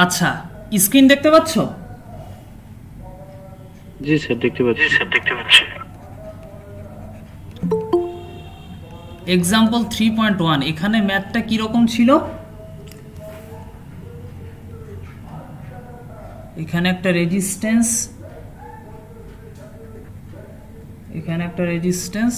আচ্ছা, স্ক্রিন দেখতে পাচ্ছ? জি স্যার দেখতে পাচ্ছি। এক্সাম্পল 3.1 এখানে ম্যাথটা কি রকম ছিল? এখানে একটা রেজিস্ট্যান্স, এখানে একটা রেজিস্ট্যান্স,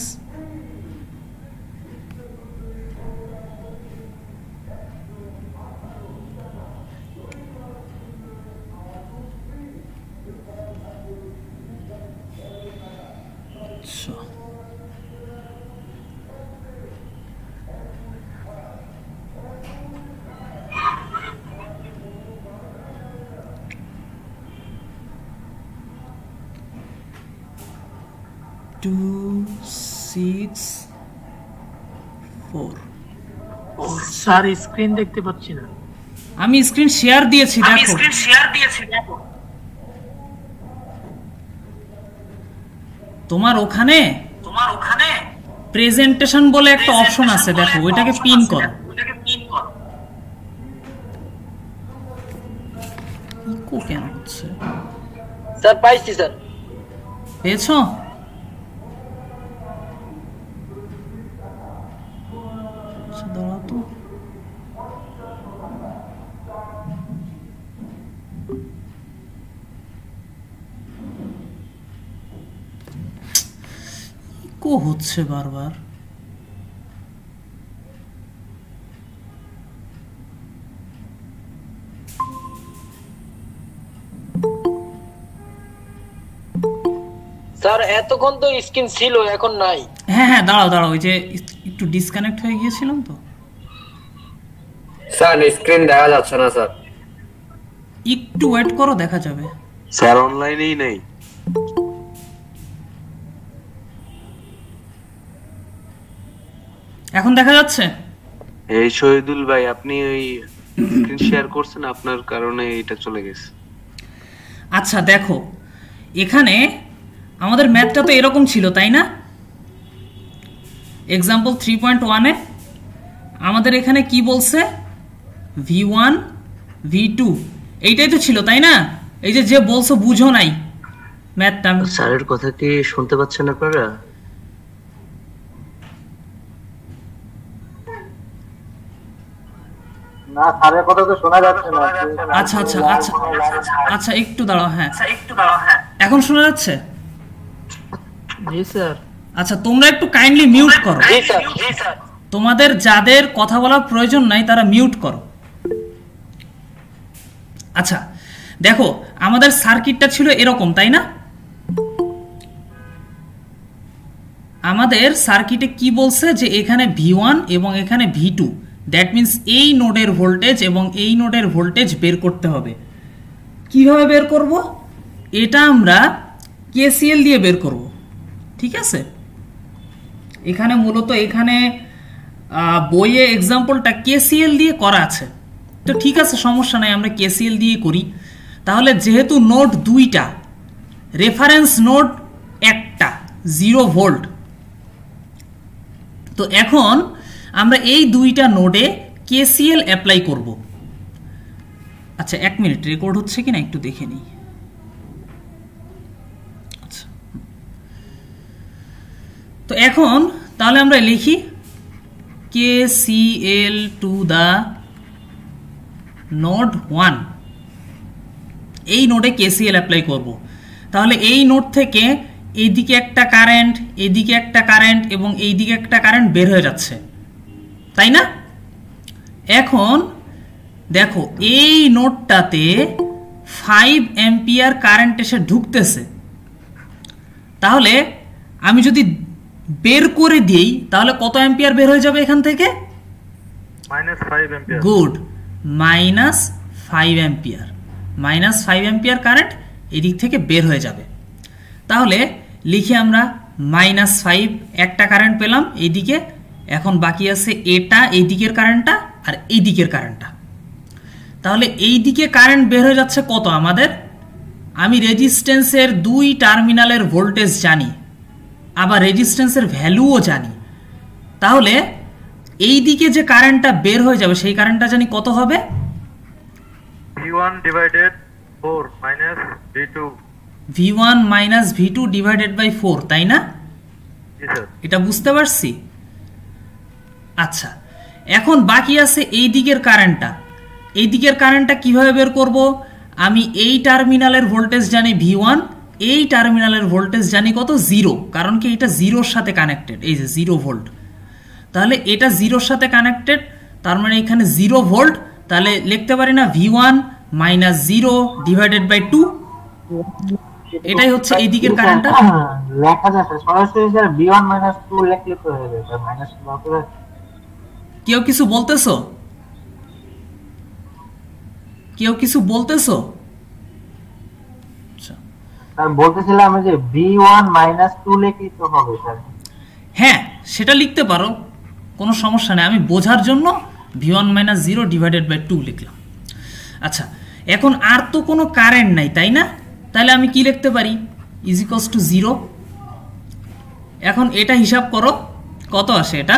আচ্ছা টু 6 4। স্যার স্ক্রিন দেখতে পাচ্ছি না। আমি স্ক্রিন শেয়ার দিয়েছি, দেখো। তোমার ওখানে প্রেজেন্টেশন বলে একটা অপশন আছে, দেখো ওইটাকে পিন করো। ইকো কেন হচ্ছে? স্যার পাইছি স্যার। পেয়েছো? দাঁড়াও তো, ইকো হচ্ছে বারবার। স্যার এতক্ষণ তো স্ক্রিন ছিল, এখন নাই। হ্যাঁ হ্যাঁ, দাঁড়াও দাঁড়াও, ওই যে একটু ডিসকানেক্ট হয়ে গিয়েছিলাম তো। স্যার স্ক্রিন দেখা যাচ্ছে না স্যার। একটু ওয়েট করো, দেখা যাবে। স্যার অনলাইনেই নেই। এখন দেখা যাচ্ছে? এই শহীদুল ভাই, আপনি ওই স্ক্রিন শেয়ার করছেন, আপনার কারণে এটা চলে গেছে। আচ্ছা দেখো, এখানে আমাদের ম্যাথটা তো এরকম ছিল, তাই না? এক্সাম্পল 3.1 এ আমাদের এখানে কি বলছে? V1 V2 এইটাই তো ছিল, তাই না? এই যে বলছো বুঝো নাই ম্যাথটা। স্যারের কথা কি শুনতে পাচ্ছেন আপনারা? না, স্যারের কথা তো শোনা যাচ্ছে না। আচ্ছা আচ্ছা আচ্ছা আচ্ছা, একটু দাঁড়াও। হ্যাঁ এখন শোনা যাচ্ছে? জি স্যার। আচ্ছা, তোমরা একটু কাইন্ডলি মিউট করো। জি স্যার। তোমাদের যাদের কথা বলার প্রয়োজন নাই তারা মিউট করো। আচ্ছা দেখো, আমাদের সার্কিটটা ছিল এরকম, তাই না? আমাদের সার্কিটে কি বলছে যে এখানে V1 এবং এখানে V2, দ্যাট মিন্স এই নোডের ভোল্টেজ এবং এই নোডের ভোল্টেজ বের করতে হবে। কিভাবে বের করব? এটা আমরা KCL দিয়ে বের করব, ঠিক আছে? এখানে মূলত এখানে বইয়ে এক্সাম্পলটা KCL দিয়ে করা আছে, তো ঠিক আছে, সমস্যা নাই, আমরা KCL দিয়ে করি। তাহলে যেহেতু নোড দুইটা, রেফারেন্স নোড একটা 0 ভোল্ট, তো এখন আমরা এই দুইটা নোডে KCL অ্যাপ্লাই করব। আচ্ছা এক মিনিট, রেকর্ড হচ্ছে কিনা একটু দেখে নিই। আচ্ছা, তো এখন তাহলে আমরা লিখি KCL টু দা নোড 1। এই নোডে KCL অ্যাপ্লাই করব। তাহলে এই নোড থেকে এইদিকে একটা কারেন্ট, এইদিকে একটা কারেন্ট এবং এইদিকে একটা কারেন্ট বের হয়ে যাচ্ছে, তাই না? এখন দেখো এই নোডটাতে 5 অ্যাম্পিয়ার কারেন্ট এসে ঢুকতেছে। তাহলে আমি যদি বের করে দিই তাহলে কত অ্যাম্পিয়ার বের হয়ে যাবে এখান থেকে? -5 ampere. Good, -5 ampere. -5 ampere current এদিক থেকে বের হয়ে যাবে। তাহলে লিখি আমরা -5, একটা কারেন্ট পেলাম এইদিকে। এখন বাকি আছে এটা, এই দিকের কারেন্টটা আর এই দিকের কারেন্টটা। তাহলে এই দিকে কারেন্ট বের হয়ে যাচ্ছে কত আমাদের? আমি রেজিস্ট্যান্সের দুই টার্মিনালের ভোল্টেজ জানি, আবার রেজিস্ট্যান্সের ভ্যালুও জানি। তাহলে এই দিকে যে কারেন্টটা বের হয়ে যাবে সেই কারেন্টটা জানি কত হবে? V1 divided 4 minus V2. V1 minus V2 divided by 4, তাই না? জি স্যার। এটা বুঝতে পারছি। আচ্ছা, এখন বাকি আছে এই দিকের কারেন্টটা। এই দিকের কারেন্টটা কিভাবে বের করব? আমি এই টার্মিনালের ভোল্টেজ জানি V1, এই টার্মিনালের ভোল্টেজ জানি কত? 0, কারণ কি এটা 0-র সাথে কানেক্টেড, এই যে 0 ভোল্ট। তাহলে এটা 0-র সাথে কানেক্টেড, তার মানে এখানে 0 ভোল্ট। তাহলে লিখতে পারি না V1 মাইনাস 0 ডিভাইডেড বাই 2, এটাই হচ্ছে এই দিকের কারেন্টটা। লেখা যাচ্ছে সরাসরি স্যার V1 - 2 লিখলে তো হয়ে যাবে স্যার, মাইনাস হবে। কেউ কিছু বলতেছো? কেউ কিছু বলতেছো? আচ্ছা, স্যার বলতেছিলাম যে V1 - 2 লিখলে তো হবে স্যার। হ্যাঁ, সেটা লিখতে পারো, কোনো সমস্যা নেই। আমি বোঝার জন্য V1 - 0 ডিভাইডেড বাই 2 লিখলাম। আচ্ছা, এখন আর তো কোনো কারেন্ট নাই, তাই না? তাহলে আমি কি লিখতে পারি? Is equals two 0। এখন এটা হিসাব করো, কত আসে এটা?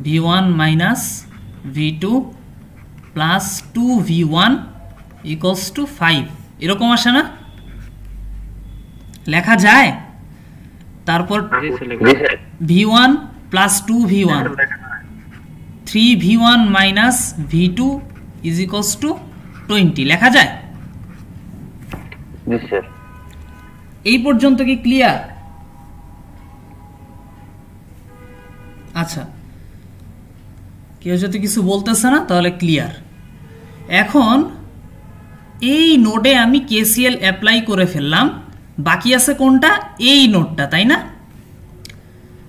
V1 minus V2 plus 2V1 equals to 5, এরকম আসে না? লেখা যায়? তারপর V1 plus 2V1, 3V1 minus V2 is equals two 20, লেখা যায়? এই পর্যন্ত কি ক্লিয়ার? আচ্ছা, কেউ যদি কিছু বলতেছে না তাহলে ক্লিয়ার। এখন এই নোডে আমি KCL অ্যাপ্লাই করে ফেললাম, বাকি আছে কোনটা? এই নোডটা, তাই না?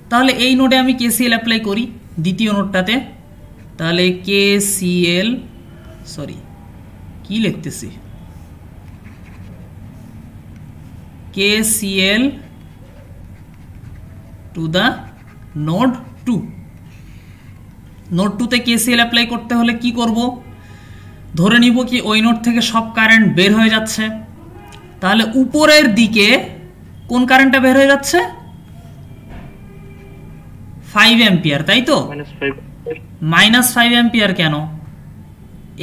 তাহলে এই নোডে আমি KCL অ্যাপ্লাই করি, দ্বিতীয় নোডটাতে। তাহলে KCL, সরি কি লিখতেছি, KCL to the node 2। Node 2 তে KCL অ্যাপ্লাই করতে হলে কি করব? ধরে নিব কি ওই নোড থেকে সব কারেন্ট বের হয়ে যাচ্ছে। তাহলে উপরের দিকে কোন কারেন্টটা বের হয়ে যাচ্ছে? 5 অ্যাম্পিয়ার, তাই তো? -5 অ্যাম্পিয়ার কেন?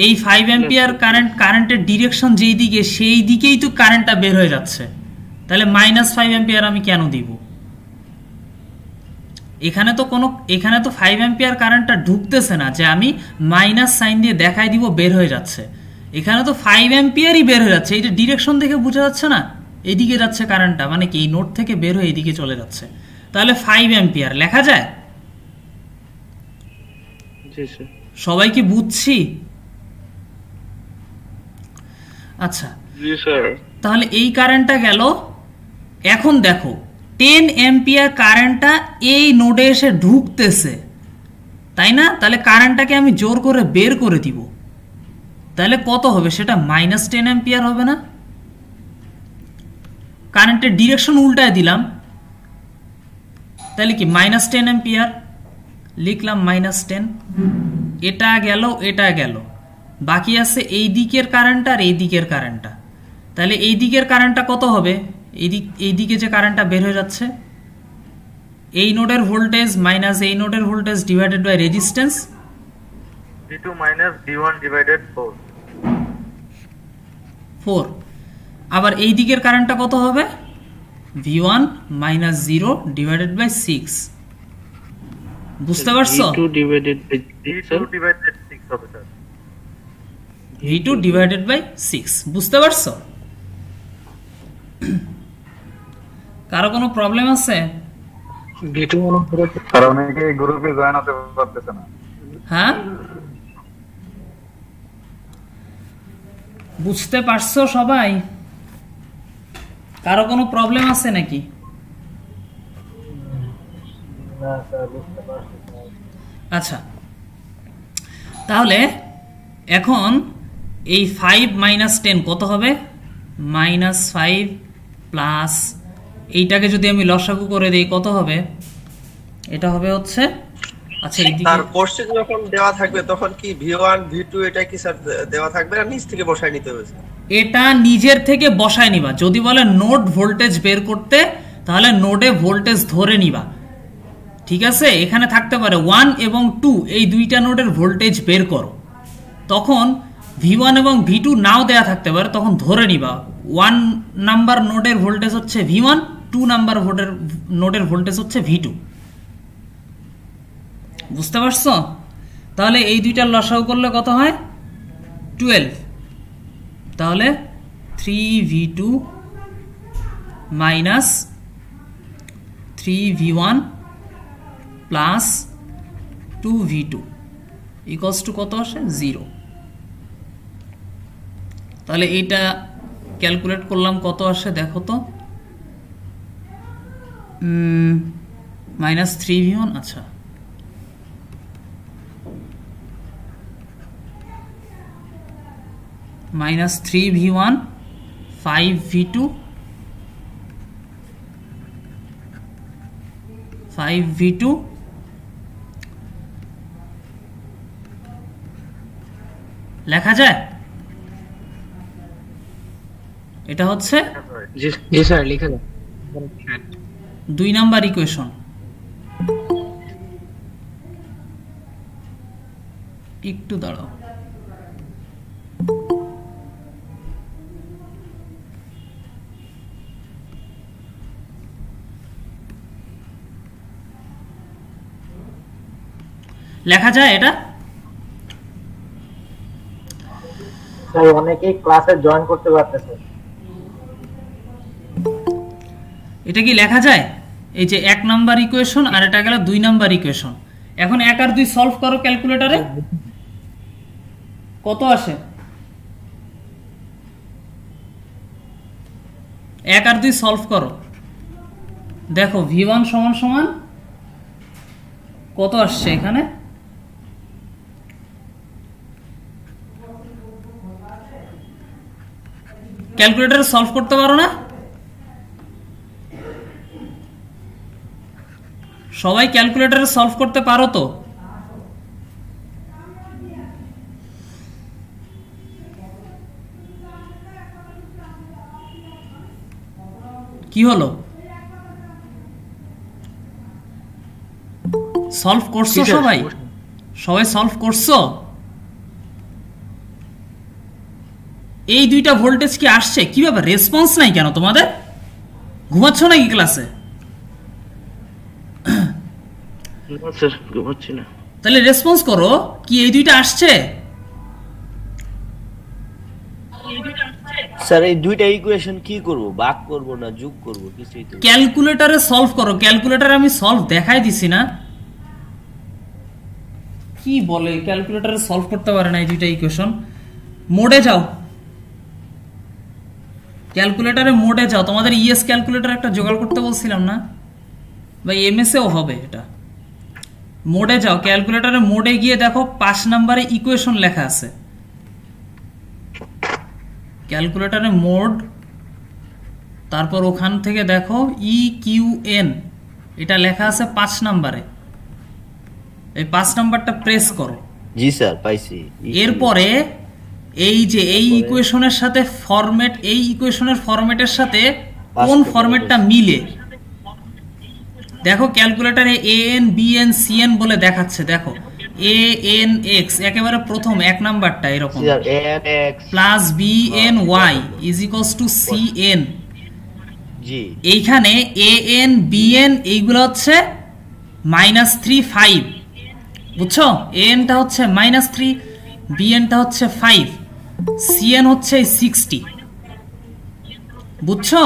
এই 5 অ্যাম্পিয়ার কারেন্টের ডিরেকশন যেই দিকে, সেই দিকেই তো কারেন্টটা বের হয়ে যাচ্ছে। তাহলে -5 অ্যাম্পিয়ার আমি কেন দিব? এখানে তো 5 অ্যাম্পিয়ার কারেন্টটা ঢুকতেছে না যে আমি মাইনাস সাইন দিয়ে দেখাই দিব বের হয়ে যাচ্ছে। এখানে তো 5 অ্যাম্পিয়ারই বের হয়ে যাচ্ছে। এইটা ডিরেকশন দেখে বোঝা যাচ্ছে না? এদিকে যাচ্ছে কারেন্টটা, মানে কি এই নোড থেকে বের হয়ে এদিকে চলে যাচ্ছে। তাহলে 5 অ্যাম্পিয়ার লেখা যায়? সবাই কি বুঝছি? আচ্ছা, তাহলে এই কারেন্টটা গেল। এখন দেখো 10 অ্যাম্পিয়ার কারেন্টটা এই নোডে এসে ঢুকতেছে, তাই না? তাহলে কারেন্টটাকে আমি জোর করে বের করে দিব। তাহলে কত হবে সেটা? -10 অ্যাম্পিয়ার হবে না? কারেন্টের ডিরেকশন উল্টায় দিলাম, তাহলে কি -10 অ্যাম্পিয়ার লিখলাম, -10। এটা গেল, এটা গেল, বাকি আছে এই দিকের কারেন্টটা আর এই দিকের কারেন্টটা। তাহলে এই দিকের কারেন্টটা কত হবে? এই দিকে যে কারেন্টটা বের হয়ে যাচ্ছে, এই নোডের ভোল্টেজ মাইনাস এই নোডের voltage divided by resistance, V2 minus V1 divided 4। আবার এই দিকের কারেন্টটা কত হবে? V1 minus 0 divided by 6। বুঝতে পারছো? V2 divided 6 হবে স্যার। V2 ডিভাইডেড বাই 6, বুঝতে পারছো? কারো কোনো প্রবলেম আছে? V2 কারণ এই গ্রুপে জয়েন হতে পারতেছে না। হ্যাঁ, বুঝতে পারছো সবাই? কারো কোনো প্রবলেম আছে নাকি? আচ্ছা, তাহলে এখন এই 5 মাইনাস 10 কত হবে? -5 প্লাস এইটাকে যদি আমি লসাগু করে দেই কত হবে? এটা হবে হচ্ছে, আচ্ছা এইদিকে তার কোশ্চেন যখন দেওয়া থাকবে তখন কি V1 V2 এটা কি স্যার দেওয়া থাকবে না নিচ থেকে বসায় নিতে হবে? এটা নিজের থেকে বসায় নিবা। যদি বলে নোড ভোল্টেজ বের করতে, তাহলে নোডে ভোল্টেজ ধরে নিবা। ঠিক আছে, এখানে থাকতে পারে 1 এবং 2, এই দুইটা নোডের ভোল্টেজ বের করো। তখন V1 এবং V2 নাও দেয়া থাকতে পারে, তখন ধরে নিবা 1 নাম্বার নোডের ভোল্টেজ হচ্ছে V1, 2 নাম্বার নোডের ভোল্টেজ হচ্ছে V2। বুঝতে পারছো? তাহলে এই দুইটার লসাগু করলে কত হয়? 12। তাহলে 3V2 minus 3V1 plus 2V2 equals to কত আসে? 0। তাহলে এইটা ক্যালকুলেট করলাম কত আসে দেখো তো, মাইনাস 3V1। আচ্ছা, মাইনাস 3V1 5V2 5V2 লেখা যায়? এটা হচ্ছে জি স্যার লিখে দাও। 2 নাম্বার ইকুয়েশন। একটু দাঁড়াও, লেখা যায় এটা? স্যার অনেকেই ক্লাসে জয়েন করতে পারতেছে। এটা কি লেখা যায়? এই যে 1 নাম্বার ইকুয়েশন আর এটা গেল 2 নাম্বার ইকুয়েশন। এখন 1 আর 2 সলভ করো ক্যালকুলেটরে, কত আসে? 1 আর 2 সলভ করো, দেখো V1 সমান সমান কত আসছে এখানে? ক্যালকুলেটরে সলভ করতে পারো না? সবাই ক্যালকুলেটরে সলভ করতে পারো তো? কি হলো, সলভ করছো সবাই? সবাই সলভ করছো? এই দুইটা ভোল্টেজ কি আসছে? কি ব্যাপার, রেসপন্স নাই কেন তোমাদের? ঘুমাচ্ছ নাকি ক্লাসে? স্যার ঘুমাচ্ছি না। তাহলে রেসপন্স করো, কি এই দুইটা আসছে? স্যার এই দুইটা ইকুয়েশন কি করব, ভাগ করব না যোগ করব, কিছুই তো। ক্যালকুলেটরে সলভ করো, ক্যালকুলেটরে আমি সলভ দেখাই দিছি না? কি বলে, ক্যালকুলেটরে সলভ করতে পারে না এই দুইটা ইকুয়েশন? মোডে যাও, ক্যালকুলেটরে মোডে যাও। তোমাদের ইএস ক্যালকুলেটর একটা জোগাড় করতে বলছিলাম না, বা এমএস এও হবে এটা। মোডে যাও, ক্যালকুলেটরে মোডে গিয়ে দেখো 5 নম্বরে ইকুয়েশন লেখা আছে। ক্যালকুলেটরে মোড, তারপর ওখান থেকে দেখো ইকিউএন, এটা লেখা আছে 5 নম্বরে। এই 5 নাম্বারটা প্রেস করো। জি স্যার পাইছি। এরপরে এই যে এই ইকুয়েশনের সাথে ফরম্যাট, এই ইকুয়েশনের ফরম্যাটের সাথে কোন ফরম্যাটটা মিলে দেখো। ক্যালকুলেটরে এএন বিএন সিএন বলে দেখাচ্ছে, দেখো এএন এক্স একেবারে প্রথম 1 নাম্বারটা এরকম, plus BN Y is equals to CN. জি, এইখানে এএন বিএন এইগুলো হচ্ছে -3 5, বুঝছো? এএনটা হচ্ছে -3, বিএনটা হচ্ছে 5, সিএন হচ্ছে 60, বুঝছো?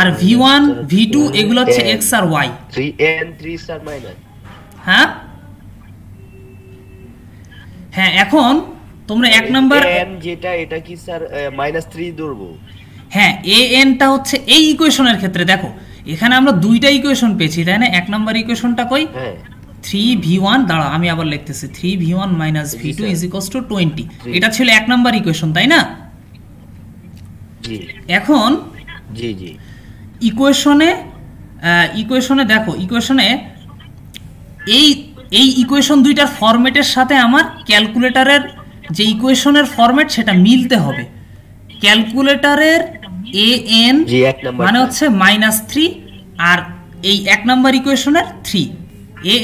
আর V1 V2 এগুলো হচ্ছে x আর y। 3n 3 star minus. হ্যাঁ হ্যাঁ, এখন তোমরা 1 নাম্বার n যেটা, এটা কি স্যার -3 ধরবো? হ্যাঁ, an টা হচ্ছে এই ইকুয়েশনের ক্ষেত্রে দেখো এখানে আমরা দুইটা ইকুয়েশন পেয়েছি, তাই না? 1 নাম্বার ইকুয়েশনটা কই? হ্যাঁ, 3v1, দাঁড়াও আমি আবার লিখতেছি, 3v1 v2 = 20। এটা ছিল 1 নাম্বার ইকুয়েশন, তাই না? জি এখন জি জি, ইকুয়েশনে দেখো, ইকুয়েশনে এই ইকুয়েশন দুইটার ফরম্যাটের সাথে আমার ক্যালকুলেটরের যে ইকুয়েশনের ফরম্যাট সেটা মিলতে হবে। ক্যালকুলেটরের an মানে হচ্ছে -3 আর এই 1 নাম্বার ইকুয়েশনের 3,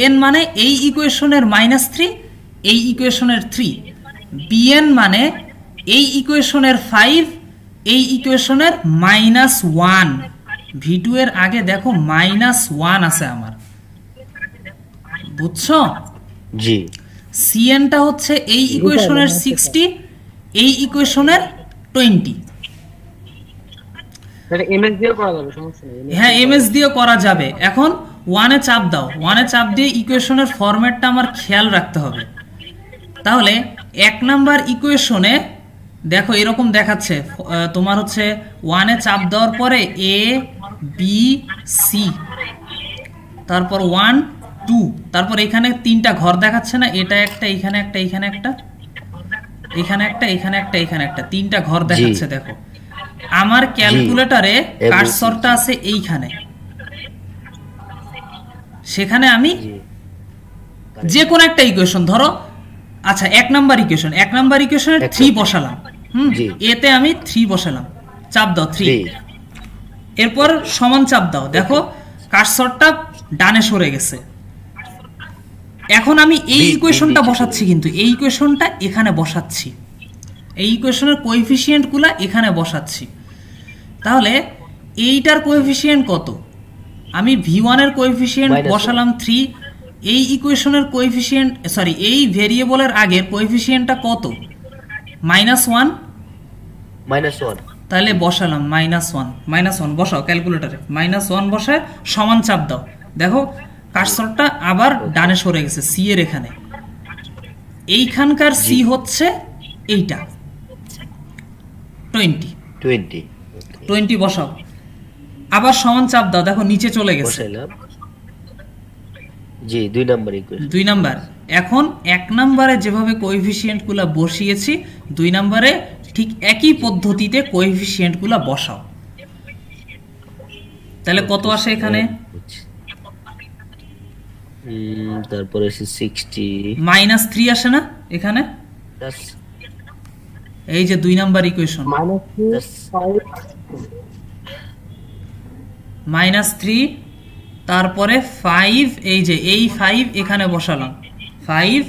an মানে এই ইকুয়েশনের -3, এই ইকুয়েশনের 3, bn মানে এই ইকুয়েশনের 5, এই ইকুয়েশনের -1। v2 এর আগে দেখো -1 আছে আমার, বুঝছো? জি। cn টা হচ্ছে এই ইকুয়েশনের 60, এই ইকুয়েশনের 20। এটা এমএস দিয়ে করা যাবে, সমস্যা নেই। হ্যাঁ, এমএস দিয়ে করা যাবে। এখন 1 এ চাপ দাও, 1 এ চাপ দিয়ে ইকুয়েশনের ফরম্যাটটা আমার খেয়াল রাখতে হবে। তাহলে 1 নাম্বার ইকুয়েশনে দেখো এরকম দেখাচ্ছে, তোমার হচ্ছে 1 এ চাপ দেওয়ার পরে এ বি সি, তারপর 1 2, তারপর এখানে 3টা ঘর দেখাচ্ছে না, এটা একটা, এখানে একটা, এখানে একটা, এখানে একটা, এখানে একটা, এখানে একটা, 3টা ঘর দেখাচ্ছে। দেখো আমার ক্যালকুলেটরে কার্সরটা আছে এইখানে, সেখানে আমি যে কোনো একটা ইকুয়েশন ধরো, আচ্ছা 1 নাম্বার ইকুয়েশন, 1 নাম্বার ইকুয়েশনে 3 বসালাম, এতে আমি 3 বসালাম, চাপ দাও 3, এরপর সমান চাপ দাও, দেখো কার্সরটা ডানে সরে গেছে। এখন আমি এই ইকুয়েশনটা বসাচ্ছি, কিন্তু এই ইকুয়েশনটা এখানে বসাচ্ছি, এই ইকুয়েশনের কোএফিসিয়েন্টগুলো এখানে বসাচ্ছি। তাহলে এইটার কোএফিসিয়েন্ট কত? আমি v1 এর কোএফিসিয়েন্ট বসালাম 3, এই ইকুয়েশনের কোএফিসিয়েন্ট, সরি এই ভেরিয়েবলের আগের কোএফিসিয়েন্টটা কত? -1। তাহলে বসালাম -1 বসাও ক্যালকুলেটরে, -1 বসায় সমান চাপ দাও, দেখো কার্সরটা আবার ডানে সরে গেছে সি এর এখানে। এইখানকার সি হচ্ছে এইটা 20 বসাও, আবার সমান চাপ দাও, দেখো নিচে চলে গেছে। জি, 2 নাম্বার ইকুয়েশন, 2 নাম্বার। এখন 1 নম্বরে যেভাবে কোএফিসিয়েন্টগুলো বসিয়েছি, 2 নম্বরে ঠিক একই পদ্ধতিতে কোএফিসিয়েন্টগুলো বসাও। তাহলে কত আসে এখানে? তারপরে 60 -3 আসে না এখানে? এই যে 2 নাম্বার ইকুয়েশন, -3 তারপরে 5, এই যে এই 5 এখানে বসালাম 5,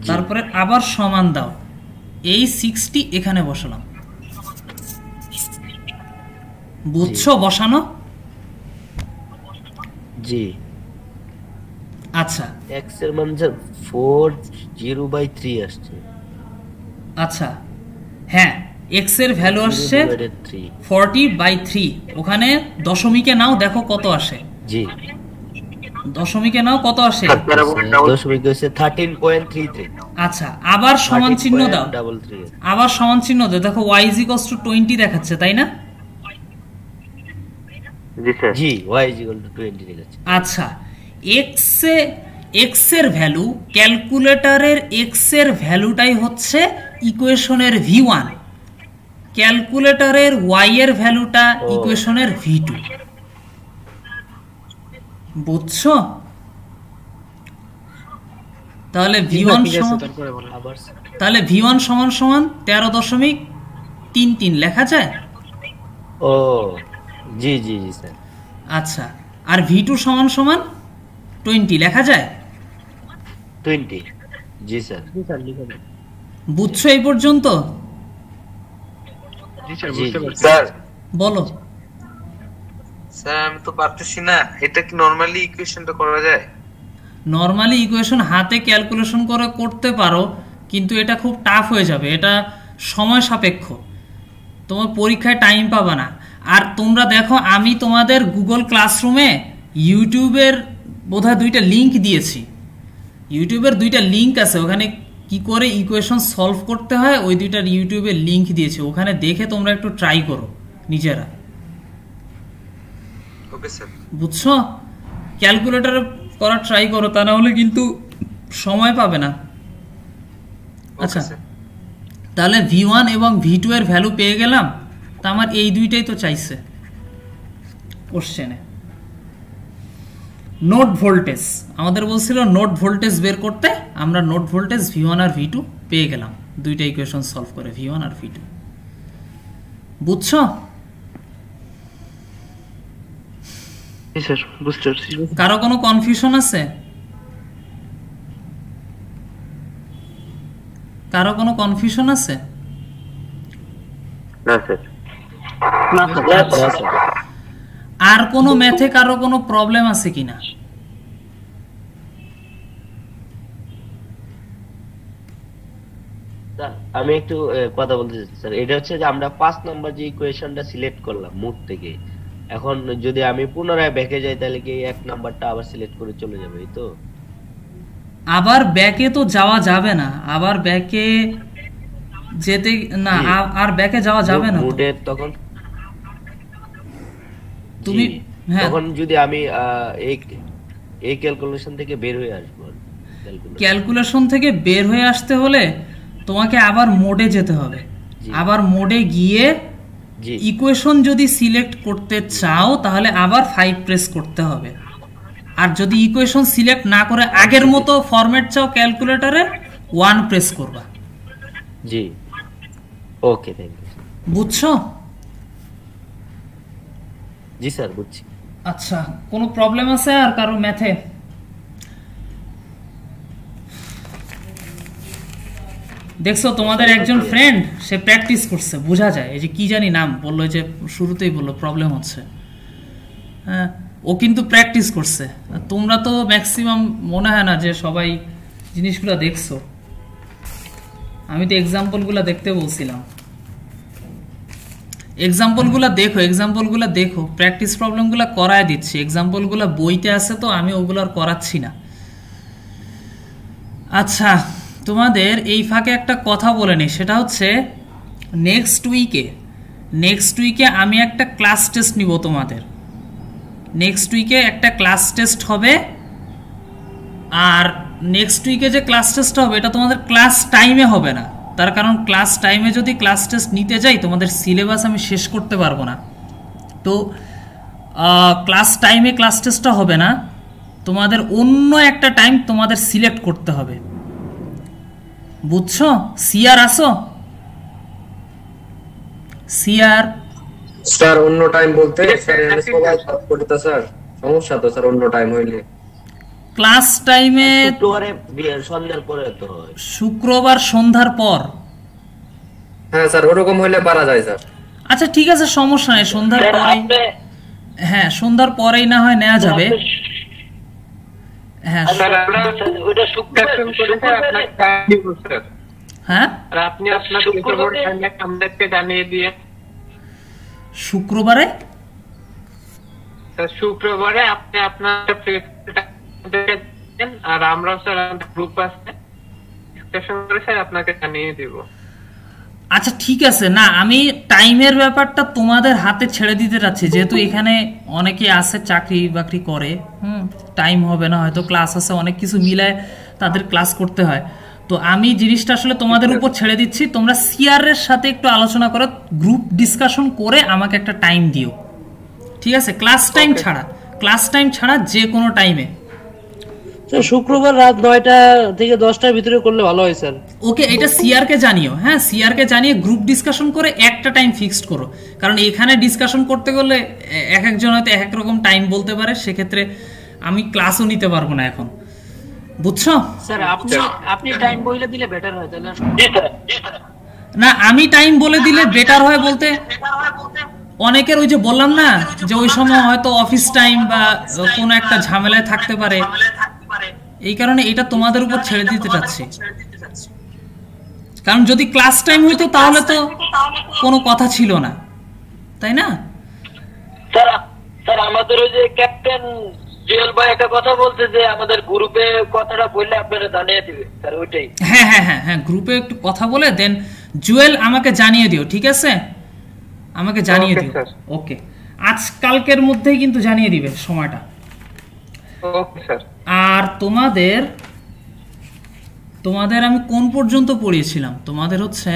তারপরে আবার সমান দাও, এই 60 এখানে বসালাম। বুঝছো বসানো? জি। আচ্ছা, x এর মান 40/3 আসছে। আচ্ছা হ্যাঁ, x এর ভ্যালু আসছে 40/3। ওখানে দশমিকে নাও, দেখো কত আসে। জি, দশমিকে নাও কত আসে? দশমিক হচ্ছে 13.33। আচ্ছা, আবার সমান চিহ্ন দাও, আবার সমান চিহ্ন দাও, দেখো y = 20 দেখাচ্ছে, তাই না? জি, y = 20 দেখাচ্ছে। আচ্ছা, x এর ভ্যালু, ক্যালকুলেটরের x এর ভ্যালুটাই হচ্ছে ইকুয়েশনের v1, ক্যালকুলেটরের y এর ভ্যালুটা ইকুয়েশনের v2। বুঝছো? তাহলে v1 সমান 13.33 লেখা যায়। ও জি জি জি স্যার। আচ্ছা, আর v2 সমান 20 লেখা যায়? 20, জি স্যার। বুঝছো এই পর্যন্ত? জি স্যার, বুঝতে পারছি স্যার। বলো স্যার, আমি তো পারতেছি না, এটা কি নরমালি ইকুয়েশনটা করা যায়? নরমালি ইকুয়েশন হাতে ক্যালকুলেশন করে করতে পারো, কিন্তু এটা খুব টাফ হয়ে যাবে, এটা সময় সাপেক্ষ, তোমার পরীক্ষায় টাইম পাবে না। আর তোমরা দেখো, আমি তোমাদের গুগল ক্লাসরুমে ইউটিউবের বোধহয় 2টা লিঙ্ক দিয়েছি, ইউটিউবের 2টা লিঙ্ক আছে, ওখানে কি করে ইকুয়েশন সলভ করতে হয় ওই 2টার ইউটিউবের লিঙ্ক দিয়েছি, ওখানে দেখে তোমরা একটু ট্রাই করো নিজেরা। Okay sir. বুঝছো? ক্যালকুলেটরে করা ট্রাই করো, তা না হলে কিন্তু সময় পাবে না। আচ্ছা, তাহলে v1 এবং v2 এর ভ্যালু পেয়ে গেলাম, তা আমার এই 2টাই তো চাইছে কোশ্চেনে। নোড ভোল্টেজ আমাদের বলছিল, নোড ভোল্টেজ বের করতে, আমরা নোড ভোল্টেজ v1 আর v2 পেয়ে গেলাম 2টা ইকুয়েশন সলভ করে, v1 আর v2। বুঝছো? জি স্যার, বুঝতে পারছি। কারো কোনো কনফিউশন আছে? কারো কোনো কনফিউশন আছে? না স্যার। আর কোনো ম্যাথে কারো কোনো প্রবলেম আছে কিনা? আমি একটু কথা বলতে চাচ্ছি স্যার। এটা হচ্ছে যে আমরা 5 নাম্বার যে ইকুয়েশনটা সিলেক্ট করলাম মুড থেকে, এখন যদি আমি পুনরায় ব্যাকে যাই তাহলে কি 1 নাম্বারটা আবার সিলেক্ট করে চলে যাবে, এই তো? আবার ব্যাকে তো যাওয়া যাবে না, আবার ব্যাকে যেতে না, আর ব্যাকে যাওয়া যাবে না। মুডে তখন তুমি হ্যাঁ, তখন যদি আমি এই ক্যালকুলেশন থেকে বের হয়ে আসবো, ক্যালকুলেশন থেকে বের হয়ে আসতে হলে তোমাকে আবার মোডে যেতে হবে। আবার মোডে গিয়ে ইকুয়েশন যদি সিলেক্ট করতে চাও তাহলে আবার 5 প্রেস করতে হবে। আর যদি ইকুয়েশন সিলেক্ট না করে আগের মতো ফরম্যাট চাও ক্যালকুলেটরে, 1 প্রেস করবা। জি, ওকে, থ্যাংক ইউ। বুঝছো? জি স্যার, বুঝছি। আচ্ছা, কোনো প্রবলেম আছে আর কারো ম্যাথে? দেখছো তোমাদের একজন ফ্রেন্ড সে প্র্যাকটিস করছে, বোঝা যায়। এই যে কি জানি নাম বললো, যে শুরুতেই বললো প্রবলেম হচ্ছে, হ্যাঁ, ও কিন্তু প্র্যাকটিস করছে। তোমরা তো ম্যাক্সিমাম মনে হয় না যে সবাই জিনিসগুলো দেখছো। আমি তো এক্সাম্পলগুলো দেখতে বলছিলাম। এক্সাম্পলগুলো দেখো, প্র্যাকটিস প্রবলেমগুলো করায় দিচ্ছি। এক্সাম্পলগুলো বইতে আছে তো আমি ওগুলো আর করাচ্ছি না। আচ্ছা, তোমাদের এই ফাঁকে একটা কথা বলে নিই, সেটা হচ্ছে নেক্সট উইকে আমি একটা ক্লাস টেস্ট নিব তোমাদের। নেক্সট উইকে একটা ক্লাস টেস্ট হবে, আর নেক্সট উইকে যে ক্লাস টেস্ট হবে এটা তোমাদের ক্লাস টাইমে হবে না। তার কারণ ক্লাস টাইমে যদি ক্লাস টেস্ট নিতে যাই তোমাদের সিলেবাস আমি শেষ করতে পারবো না। তো ক্লাস টাইমে ক্লাস টেস্টটা হবে না, তোমাদের অন্য একটা টাইম তোমাদের সিলেক্ট করতে হবে। বুঝছো? সিআর আসো? সিআর স্যার অন্য টাইম বলতে স্যার এমএস মোবাইল করতে স্যার সমস্যা তো স্যার, অন্য টাইম হইলে ক্লাস টাইমে সন্ধ্যার পরে তো হয়, শুক্রবার সন্ধ্যার পর। হ্যাঁ স্যার, ওরকম হইলে পারা যায় স্যার। আচ্ছা ঠিক আছে, সমস্যা নেই, সন্ধ্যার পরেই, হ্যাঁ সন্ধ্যার পরেই না হয় নেওয়া যাবে। হ্যাঁ স্যার আমরা ওটা শুক্রবার করে স্যার আপনাকে জানিয়ে দিব স্যার। হ্যাঁ, আর আপনি আপনার শুক্রবার টাইমে আমাদেরকে জানিয়ে দিয়ে। শুক্রবারে স্যার শুক্রবারে আপনি আপনার আর আমরা স্যার গ্রুপ আছে ডিসকাশন করে স্যার আপনাকে জানিয়ে দিব। আচ্ছা ঠিক আছে, না আমি টাইমের ব্যাপারটা তোমাদের হাতে ছেড়ে দিতে যাচ্ছি, যেহেতু এখানে অনেকে আছে চাকরি বাকরি করে, টাইম হবে না, হয়তো ক্লাস আছে, অনেক কিছু মিলায় তাদের ক্লাস করতে হয়। তো আমি জিনিসটা আসলে তোমাদের উপর ছেড়ে দিচ্ছি, তোমরা সিআর এর সাথে একটু আলোচনা করো, গ্রুপ ডিসকাশন করে আমাকে একটা টাইম দিও, ঠিক আছে? ক্লাস টাইম ছাড়া যে কোনো টাইমে। শুক্রবার রাত 9টা থেকে 10টার ভিতরে করলে ভালো হয় স্যার। ওকে, এটা সিআর কে জানিও। হ্যাঁ, সিআর কে জানিয়ে গ্রুপ ডিসকাশন করে একটা টাইম ফিক্সড করো, কারণ এখানে ডিসকাশন করতে গেলে এক একজন হয়তো এক এক রকম টাইম বলতে পারে, সেক্ষেত্রে আমি ক্লাসও নিতে পারবো না এখন। বুঝছো? স্যার আপনি টাইম বলে দিলে বেটার হয় তাহলে। না, আমি টাইম বলে দিলে বেটার হয় বলতে অনেকের ওই যে বললাম না যে ওই সময় হয়তো অফিস টাইম বা কোনো একটা ঝামেলায় থাকতে পারে, এই কারণে এটা তোমাদের উপর ছেড়ে দিতে চাচ্ছি। কারণ যদি ক্লাস টাইম হইতো তাহলে তো কোনো কথা ছিল না, তাই না? স্যার আমাদের ওই যে ক্যাপ্টেন জুয়েল ভাই একটা কথা বলতে যে আমাদের গ্রুপে কথাটা বললে আপনারা জানিয়ে দিবেন স্যার, ওইটাই। হ্যাঁ হ্যাঁ হ্যাঁ হ্যাঁ, গ্রুপে একটু কথা বলে দেন জুয়েল আমাকে জানিয়ে দিও, ঠিক আছে? আমাকে জানিয়ে দিও। ওকে, আজ কালকের মধ্যেই কিন্তু জানিয়ে দিবে সময়টা। Okay sir. আর তোমাদের আমি কোন পর্যন্ত পড়িয়েছিলাম? তোমাদের হচ্ছে,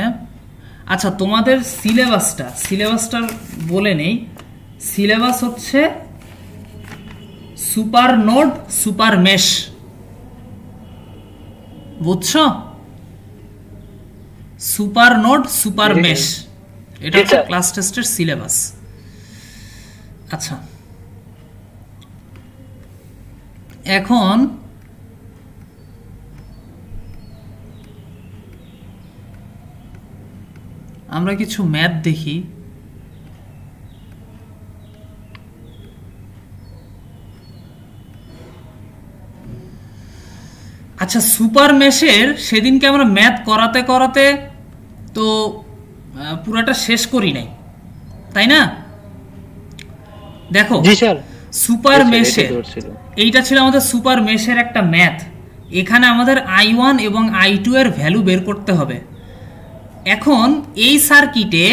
আচ্ছা তোমাদের সিলেবাসটা বলে নেই। সিলেবাস হচ্ছে সুপার নোড, সুপার মেশ, বুঝছো? সুপার নোড, সুপার মেশ, এটা হচ্ছে ক্লাস টেস্টের সিলেবাস। আচ্ছা এখন আমরা কিছু ম্যাথ দেখি। আচ্ছা, সুপার মেশের সেদিনকে আমরা ম্যাথ করাতে করাতে তো পুরাটা শেষ করি নাই, তাই না? দেখো সুপার মেশের এইটা ছিল আমাদের সুপার মেশের একটা ম্যাথ। এখানে আমাদের I1 এবং I2 এর ভ্যালু বের করতে হবে। এখন এই সার্কিটে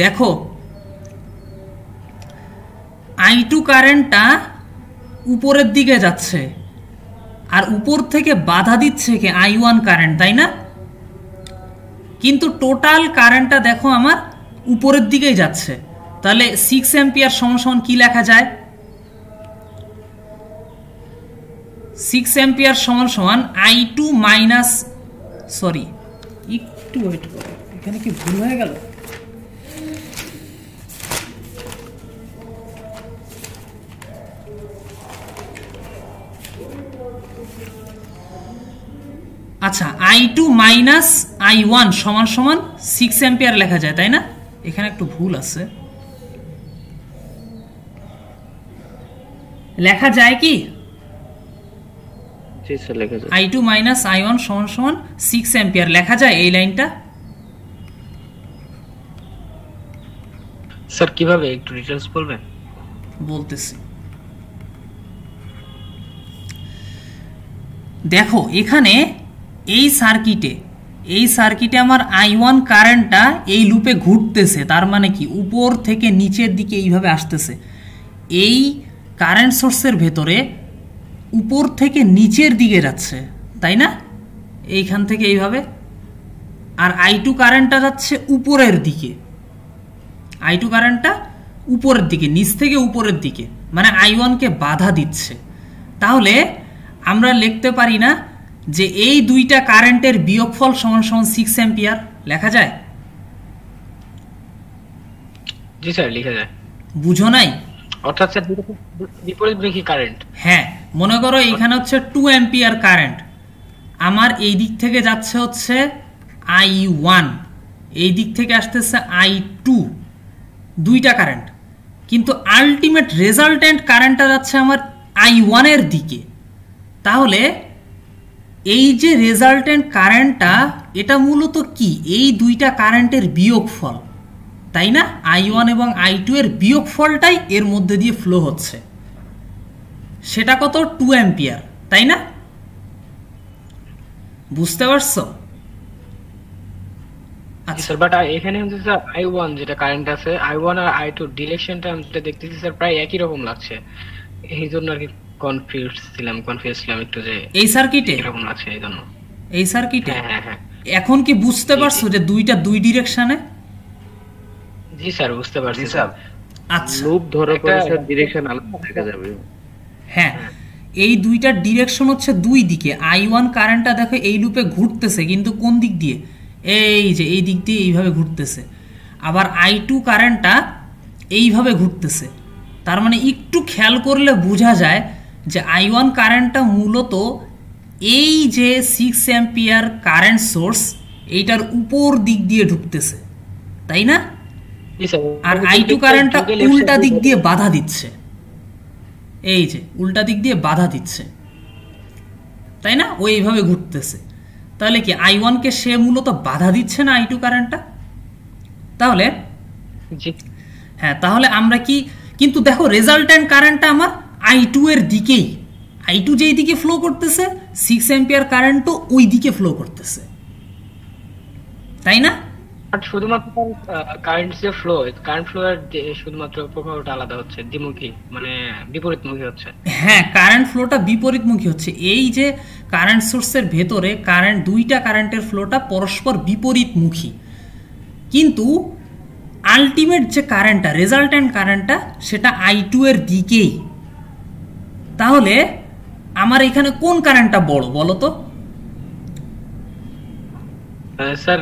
দেখো I2 কারেন্টটা উপরের দিকে যাচ্ছে আর উপর থেকে বাধা দিচ্ছে কি I1 কারেন্ট, তাই না? কিন্তু টোটাল কারেন্টটা দেখো আমার উপরের দিকেই যাচ্ছে। তাহলে 6 অ্যাম্পিয়ার সমান কি লেখা যায়? 6 অ্যাম্পিয়ার সমান I2 মাইনাস, সরি একটু ওয়েট করো, এখানে কি ভুল হয়ে গেল? আচ্ছা, I2 মাইনাস I1 সমান 6 অ্যাম্পিয়ার লেখা যায়, তাই না? এখানে একটু ভুল আছে, লেখা যায় কি? I2 মাইনাস I1 সমান 6 অ্যাম্পিয়ার লেখা যায় এই লাইনটা? স্যার কিভাবে একটু ডিটেইলস বলবেন? বলতেছি। দেখো এখানে এই সার্কিটে আমার I1 কারেন্টটা এই লুপে ঘুরতেছে, তার মানে কি উপর থেকে নিচের দিকে এইভাবে আসতেছে। এই কারেন্ট সোর্সের ভেতরে উপর থেকে নিচের দিকে যাচ্ছে, তাই না? এইখান থেকে এইভাবে। আর I2 কারেন্টটা যাচ্ছে উপরের দিকে, I2 কারেন্টটা উপরের দিকে, নিচ থেকে উপরের দিকে, মানে I1 কে বাধা দিচ্ছে। তাহলে আমরা লিখতে পারি না যে এই দুইটা কারেন্টের বিয়োগফল সমান 6 অ্যাম্পিয়ার? লেখা যায়? জি স্যার, লেখা যায়। বুঝো নাই? অর্থাৎ স্যার বিপরীতমুখী কারেন্ট। হ্যাঁ, মনে করো এখানে হচ্ছে 2 অ্যাম্পিয়ার কারেন্ট, আমার এই দিক থেকে যাচ্ছে হচ্ছে I1, এই দিক থেকে আসতেছে I2, দুইটা কারেন্ট, কিন্তু আলটিমেট রেজাল্টেন্ট কারেন্টটা যাচ্ছে আমার I1 এর দিকে। তাহলে এই যে রেজাল্টেন্ট কারেন্টটা, এটা মূলত কি? এই দুইটা কারেন্টের বিয়োগফল, তাই না? I1 এবং I2 এর বিয়োগফলটাই এর মধ্যে দিয়ে ফ্লো হচ্ছে। সেটা কত? 2 অ্যাম্পিয়ার, তাই না? বুঝতে পারছো? আচ্ছা স্যার, বাট এখানে হচ্ছে স্যার I1 যেটা কারেন্ট আছে, I1 আর I2 ডিরেকশনটা আমরা দেখতেছি স্যার প্রায় একই রকম লাগছে। এই জন্য আর কি কনফিউজ ছিলাম একটু যে এই সার্কিটে এরকম লাগছে। এই জন্য এই সার্কিটে হ্যাঁ। এখন কি বুঝতে পারছো যে দুইটা দুই ডিরেকশনে? জি স্যার, বুঝতে পারছি স্যার। আচ্ছা, লুপ ধরে পরে স্যার ডিরেকশন আলাদা দেখা যাবে। হ্যাঁ, এই দুইটা ডিরেকশন হচ্ছে দুই দিকে। I1 কারেন্টটা দেখো এই লুপে ঘুরতেছে, কিন্তু কোন দিক দিয়ে? এই যে এই দিক দিয়ে এইভাবে ঘুরতেছে। আবার I2 কারেন্টটা এইভাবে ঘুরতেছে। তার মানে একটু খেয়াল করলে বোঝা যায় যে I1 কারেন্টটা মূলত এই যে 6 অ্যাম্পিয়ার কারেন্ট সোর্স, এইটার উপর দিক দিয়ে ঢুকতেছে, তাই না? আর I2 কারেন্টটা উল্টা দিক দিয়ে বাধা দিচ্ছে, এই যে উল্টা দিক দিয়ে বাধা দিচ্ছে, তাই না? ও এইভাবে ঘুরতেছে। তাহলে কি I1 কে সে মূলত বাধা দিচ্ছে না I2 কারেন্টটা? তাহলে হ্যাঁ, তাহলে আমরা কি, কিন্তু দেখো রেজাল্টেন্ট কারেন্টটা আমার I2 এর দিকেই, I2 যেই দিকে ফ্লো করতেছে 6 অ্যাম্পিয়ার কারেন্টও ওই দিকে ফ্লো করতেছে, তাই না? শুধুমাত্র কারেন্ট যে ফ্লো, কারেন্ট ফ্লো এর শুধুমাত্র প্রবাহটা আলাদা হচ্ছে, দ্বিমুখী মানে বিপরীতমুখী হচ্ছে। হ্যাঁ, কারেন্ট ফ্লোটা বিপরীতমুখী হচ্ছে। এই যে কারেন্ট সোর্সের ভেতরে দুইটা কারেন্টের ফ্লোটা পরস্পর বিপরীতমুখী, কিন্তু আলটিমেট যে কারেন্টটা, রেজাল্টেন্ট কারেন্টটা, সেটা I2 এর দিকেই। তাহলে আমার এখানে কোন কারেন্টটা বড় বলো তো? স্যার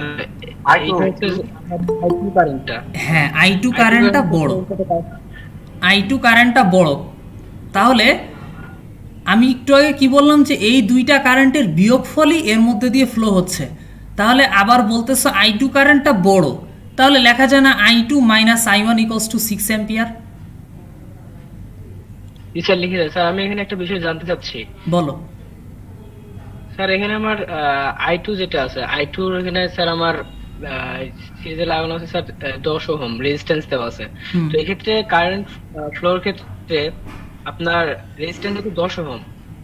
হ্যাঁ, I2 কারেন্টটা বড়, I2 কারেন্টটা বড়। তাহলে আমি একটু আগে কি বললাম যে এই দুইটা কারেন্টের বিয়োগফলই এর মধ্যে দিয়ে ফ্লো হচ্ছে, তাহলে আবার বলতেছো I2 কারেন্টটা বড়, তাহলে লেখা যায় না I2 minus I1 equals two 6 ampere? Sir লিখে দেন স্যার। আমি এখানে একটা বিষয় জানতে চাচ্ছি। বলো স্যার এখানে আমার I2 যেটা আছে, I2 এখানে স্যার আমার সিরিজে লাগানো আছে স্যার 10 ওহম রেজিস্ট্যান্স দেওয়া আছে। তো এই ক্ষেত্রে কারেন্ট ফ্লোর ক্ষেত্রে আপনার রেজিস্ট্যান্স যেহেতু 10 ওহম,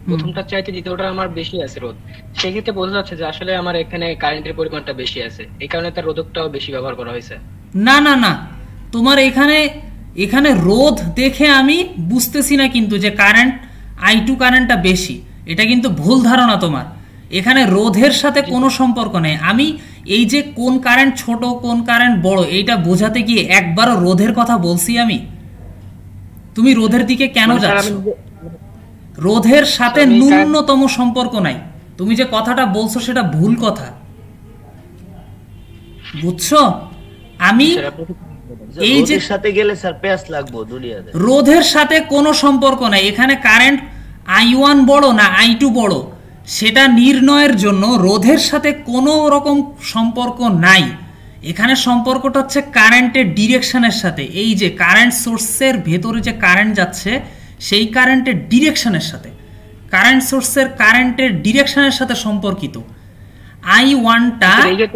প্রথমটার চাইতে দ্বিতীয়টা আমার বেশি আছে রোধ, সেই ক্ষেত্রে বোঝা যাচ্ছে যে আসলে আমার এখানে কারেন্টের পরিমাণটা বেশি আছে, এই কারণে তার রোধকটাও বেশি ব্যবহার করা হয়েছে। না না না, তোমার এখানে রোধ দেখে আমি বুঝতেছি না কিন্তু যে কারেন্ট I2 কারেন্টটা বেশি, এটা কিন্তু ভুল ধারণা তোমার। এখানে রোধের সাথে কোনো সম্পর্ক নেই। আমি এই যে কোন কারেন্ট ছোট কোন কারেন্ট বড় এইটা বোঝাতে গিয়ে একবারও রোধের কথা বলছি আমি? তুমি রোধের দিকে কেন যাচ্ছ? রোধের সাথে ন্যূনতম সম্পর্ক নাই। তুমি যে কথাটা বলছো সেটা ভুল কথা, বুঝছো? আমি এই যে সাথে গেলে স্যার পেঁয়াজ লাগবো দুনিয়াতে, রোধের সাথে কোনো সম্পর্ক নাই। এখানে কারেন্ট I1 বড় না I2 বড় সেটা নির্ণয়ের জন্য রোধের সাথে কোনো রকম সম্পর্ক নাই। এখানে সম্পর্কটা হচ্ছে কারেন্টের ডিরেকশনের সাথে। এই যে কারেন্ট সোর্সের ভেতরে যে কারেন্ট যাচ্ছে সেই কারেন্টের ডিরেকশনের সাথে, কারেন্ট সোর্সের কারেন্টের ডিরেকশনের সাথে সম্পর্কিত। I1টা এই যে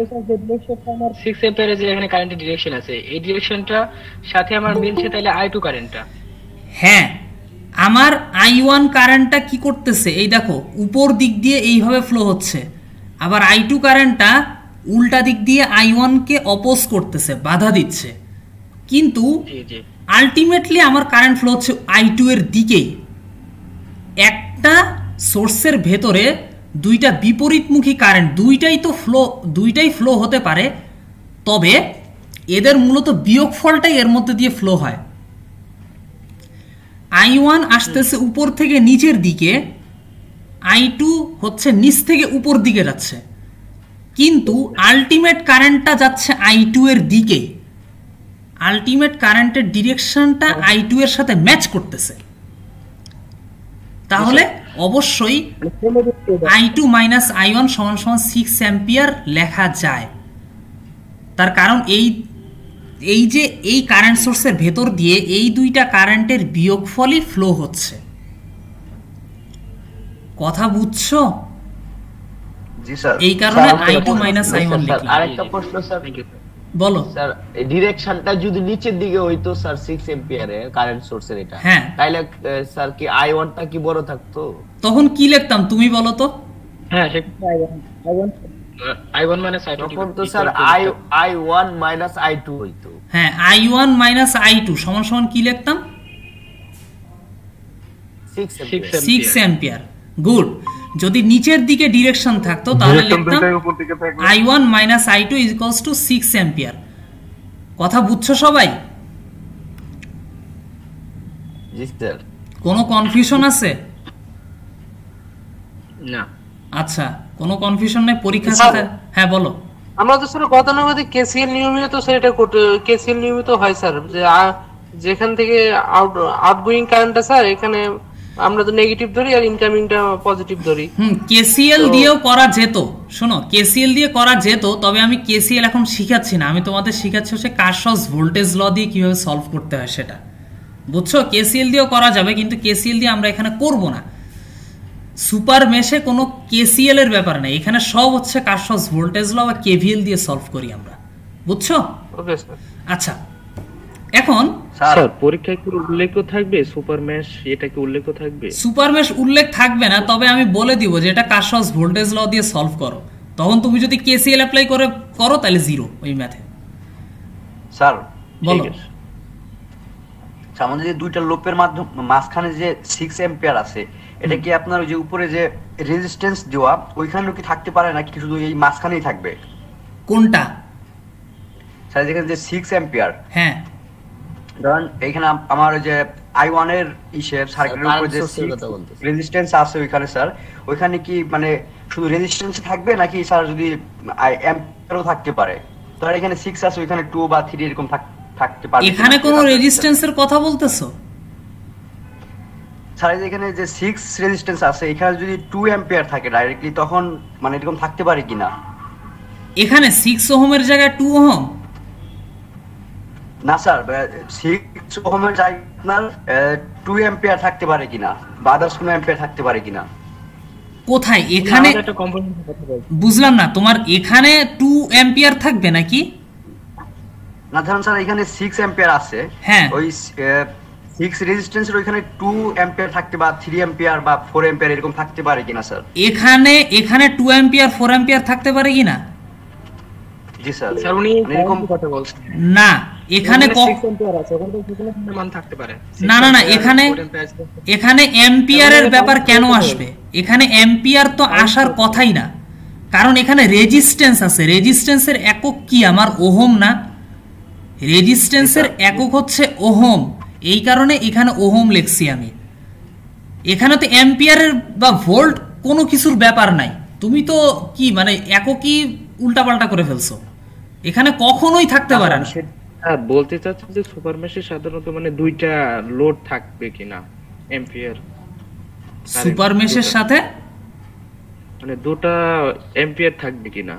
আমার 6 অ্যাম্পিয়ারে যে এখানে কারেন্টের ডিরেকশন আছে, এই ডিরেকশনটা সাথে আমার মিলছে, তাহলে I2 কারেন্টটা। হ্যাঁ, আমার I1 কারেন্টটা কি করতেছে, এই দেখো উপর দিক দিয়ে এইভাবে ফ্লো হচ্ছে, আবার I2 কারেন্টটা উল্টা দিক দিয়ে I1 কে অপোজ করতেছে, বাধা দিচ্ছে। কিন্তু আলটিমেটলি আমার কারেন্ট ফ্লো হচ্ছে I2 এর দিকেই। একটা সোর্সের ভেতরে দুইটা বিপরীতমুখী কারেন্ট, দুইটাই ফ্লো হতে পারে, তবে এদের মূলত বিয়োগফলটাই এর মধ্যে দিয়ে ফ্লো হয়। I1 আসতেছে উপর থেকে নিচের দিকে, I2 হচ্ছে নিচ থেকে উপর দিকে যাচ্ছে, কিন্তু আলটিমেট কারেন্টটা যাচ্ছে I2 এর দিকে। আলটিমেট কারেন্টের ডিরেকশনটা I2 এর সাথে ম্যাচ করতেছে। তাহলে অবশ্যই I2 মাইনাস I1 সমান সমান 6 অ্যাম্পিয়ার লেখা যায়। তার কারণ এই যে এই কারেন্ট সোর্সের ভেতর দিয়ে এই দুইটা কারেন্টের বিয়োগফলই ফ্লো হচ্ছে। কথা বুঝছো? জি স্যার। এই কারণে I2 মাইনাস I1 লিখলাম। আরেকটা প্রশ্ন স্যার, বলো স্যার। এই ডিরেকশনটা যদি নিচের দিকে হইতো স্যার 6 অ্যাম্পিয়ারে কারেন্ট সোর্সের এটা, হ্যাঁ, তাইলে স্যার কি I1টা কি বড় থাকতো? তখন কি লিখতাম তুমি বলো তো? হ্যাঁ, সেটা I1 মাইনাস I2 তখন তো স্যার I1 মাইনাস I2 হইতো। হ্যাঁ, I1 মাইনাস I2 সমান সমান কি লিখতাম? 6 অ্যাম্পিয়ার। গুড। যদি নিচের দিকে ডিরেকশন থাকতো তাহলে লিখতাম I1 minus I2 equals to 6 ampere. কথা বুঝছো সবাই? জি স্যার। কোনো কনফিউশন আছে? না। আচ্ছা, কোনো কনফিউশন নেই? পরীক্ষার সাথে হ্যাঁ বলো। আমরা তো স্যার গতানুগতিক কেসিএল নিয়মিত তো স্যার এটা কেসিএল নিয়মিত হয় স্যার, যে যেখান থেকে আউটগোয়িং কারেন্টটা স্যার এখানে আমরা তো নেগেটিভ ধরি আর ইনকামিংটা পজিটিভ ধরি। কেসিএল দিয়েও করা যেত। শোনো, কেসিএল দিয়ে করা যেত, তবে আমি কেসিএল এখন শিখাচ্ছি না, আমি তোমাদের শিখাচ্ছি হচ্ছে কারশফস ভোল্টেজ ল দিয়ে কিভাবে সলভ করতে হয় সেটা। বুঝছো? কেসিএল দিয়েও করা যাবে, কিন্তু কেসিএল দিয়ে আমরা এখানে করব না। সুপার মেশে কোনো কেসিএল এর ব্যাপার নেই, এখানে সব হচ্ছে কারশফস ভোল্টেজ ল বা কেভিএল দিয়ে সলভ করি আমরা। বুঝছো? Okay sir. আচ্ছা, এখন স্যার পরীক্ষায় কি উল্লেখ থাকবে সুপার মেশ? এটা কি উল্লেখ থাকবে? সুপার মেশ উল্লেখ থাকবে না, তবে আমি বলে দিব যে এটা কারশফস ভোল্টেজ ল দিয়ে সলভ করো। তখন তুমি যদি কেসিএল অ্যাপ্লাই করো তাহলে জিরো ওই ম্যাথে। স্যার বলো। আমাদের যে দুইটা লুপের মাঝখানে যে 6 অ্যাম্পিয়ার আছে, এটা কি আপনার ওই যে উপরে যে রেজিস্ট্যান্স দেওয়া ওইখানেও কি থাকতে পারে নাকি শুধু এই মাঝখানেই থাকবে? কোনটা স্যার? যেখানে যে 6 অ্যাম্পিয়ার, হ্যাঁ, ধরুন এইখানে আমার ওই যে I1 এর সার্কিটের উপরে যে রেজিস্ট্যান্স আছে ওইখানে স্যার, ওইখানে কি মানে শুধু রেজিস্ট্যান্স থাকবে নাকি স্যার যদি অ্যাম্পিয়ারও থাকতে পারে? ধর এখানে 6 আছে, ওইখানে 2 বা 3 এরকম থাকতে পারে। এখানে কোনো রেজিস্ট্যান্সের কথা বলতেছো? স্যার এখানে যে 6 রেজিস্ট্যান্স আছে এখানে যদি 2 অ্যাম্পিয়ার থাকে ডাইরেক্টলি তখন মানে এরকম থাকতে পারে কিনা? এখানে 6 ওহমের জায়গায় 2 ওহম না স্যার 6 ওহমের জায়গায় আপনার 2 অ্যাম্পিয়ার থাকতে পারে কিনা বা আদার্স কোনো অ্যাম্পিয়ার থাকতে পারে কিনা? কোথায় এখানে বুঝলাম না, তোমার এখানে 2 অ্যাম্পিয়ার থাকবে নাকি? না ধরুন স্যার এখানে 6 অ্যাম্পিয়ার আছে, হ্যাঁ ওই 6 রেজিস্ট্যান্সের ওইখানে 2 অ্যাম্পিয়ার থাকতে বা 3 অ্যাম্পিয়ার বা 4 অ্যাম্পিয়ার এরকম থাকতে পারে কিনা স্যার? এখানে 2 অ্যাম্পিয়ার 4 অ্যাম্পিয়ার থাকতে পারে কিনা? জি স্যার। স্যার উনি এরকম কথা বলছেন না, এখানে 6 অ্যাম্পিয়ার আছে, ওখানে কোনো মান থাকতে পারে। না না না, এখানে অ্যাম্পিয়ারের ব্যাপার কেন আসবে? এখানে অ্যাম্পিয়ার তো আসার কথাই না, কারণ এখানে রেজিস্ট্যান্স আছে। রেজিস্ট্যান্সের একক কি আমার? ওহম না? রেজিস্ট্যান্সের একক হচ্ছে ওহম, এই কারণে এখানে ওহম লিখছি আমি। এখানে তো অ্যাম্পিয়ারের বা ভোল্ট কোনো কিছুর ব্যাপার নাই। তুমি তো কি মানে এককই উল্টাপাল্টা করে ফেলছো, এখানে কখনোই থাকতে পারে না। হ্যাঁ, বলতে চাচ্ছি যে সুপার মেশে সাধারণত মানে দুইটা লোড থাকবে কিনা অ্যাম্পিয়ার, সুপার মেশের সাথে মানে দুটো অ্যাম্পিয়ার থাকবে কিনা?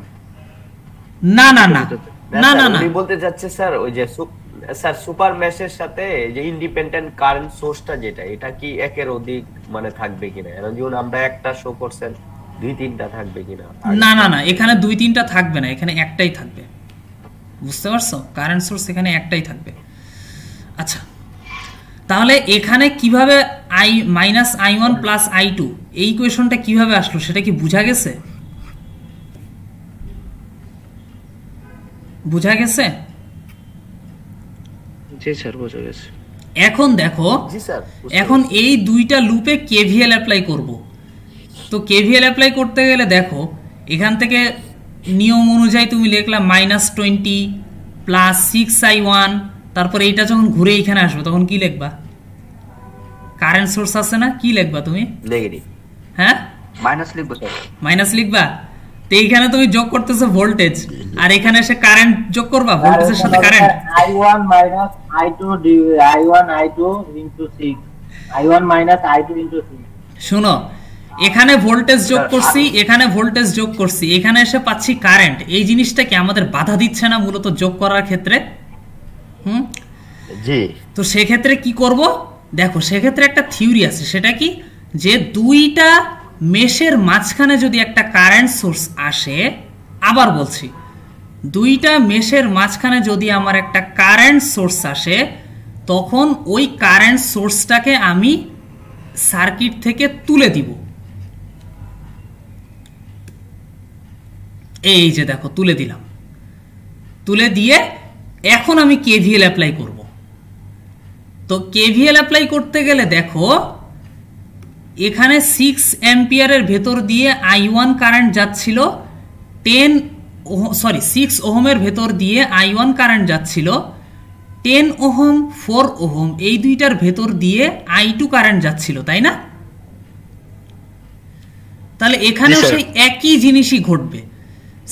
না না না না না না, উনি বলতে যাচ্ছে স্যার ওই যে স্যার সুপার মেশের সাথে যে ইন্ডিপেন্ডেন্ট কারেন্ট সোর্সটা যেটা, এটা কি একের অধিক মানে থাকবে কিনা? যেমন আমরা একটা শো করছেন 2-3টা থাকবে কিনা? না না না, এখানে 2-3টা থাকবে না, এখানে একটাই থাকবে। বুঝতে পারছো? কারেন্ট সোর্স এখানে একটাই থাকবে। আচ্ছা, তাহলে এখানে কিভাবে -i1 + i2 এই ইকুয়েশনটা কিভাবে আসলো সেটা কি বোঝা গেছে? বোঝা গেছে? জি স্যার, বোঝা গেছে। এখন দেখো, জি স্যার, এখন এই দুইটা লুপে কেভিএল অ্যাপ্লাই করব। তো কেভিএল অ্যাপ্লাই করতে গেলে দেখো, এখান থেকে নিয়ম অনুযায়ী তুমি লিখলা -20 + 6i1, তারপর এইটা যখন ঘুরে এখানে আসবে তখন কি লিখবা? কারেন্ট সোর্স আছে না, কি লিখবা তুমি? নেগেটিভ। হ্যাঁ, মাইনাস লিখবো স্যার। মাইনাস লিখবা। তো এইখানে তুমি যোগ করতেছো ভোল্টেজ, আর এখানে এসে কারেন্ট যোগ করবা ভোল্টেজের সাথে current. i1 - i2 i1 i2 * 6 i1 - i2 * 6। শোনো, এখানে ভোল্টেজ যোগ করছি, এখানে ভোল্টেজ যোগ করছি, এখানে এসে পাচ্ছি কারেন্ট। এই জিনিসটা কি আমাদের বাধা দিচ্ছে না মূলত যোগ করার ক্ষেত্রে? জি। তো সেক্ষেত্রে কি করব? দেখো, সেক্ষেত্রে একটা থিওরি আছে, সেটা কি যে দুইটা মেশের মাঝখানে যদি একটা কারেন্ট সোর্স আসে, আবার বলছি, দুইটা মেশের মাঝখানে যদি আমার একটা কারেন্ট সোর্স আসে, তখন ওই কারেন্ট সোর্সটাকে আমি সার্কিট থেকে তুলে দিব। এই যে দেখো, তুলে দিলাম। তুলে দিয়ে এখন আমি কেভিএল অ্যাপ্লাই করব। তো কেভিএল অ্যাপ্লাই করতে গেলে দেখো, এখানে 6 অ্যাম্পিয়ারের ভেতর দিয়ে i1 কারেন্ট যাচ্ছিল, 6 ওহমের ভেতর দিয়ে i1 কারেন্ট যাচ্ছিল, 10 ওহম 4 ওহম এই দুইটার ভেতর দিয়ে i2 কারেন্ট যাচ্ছিল, তাই না? তাহলে এখানেও সেই একই জিনিসই ঘটবে।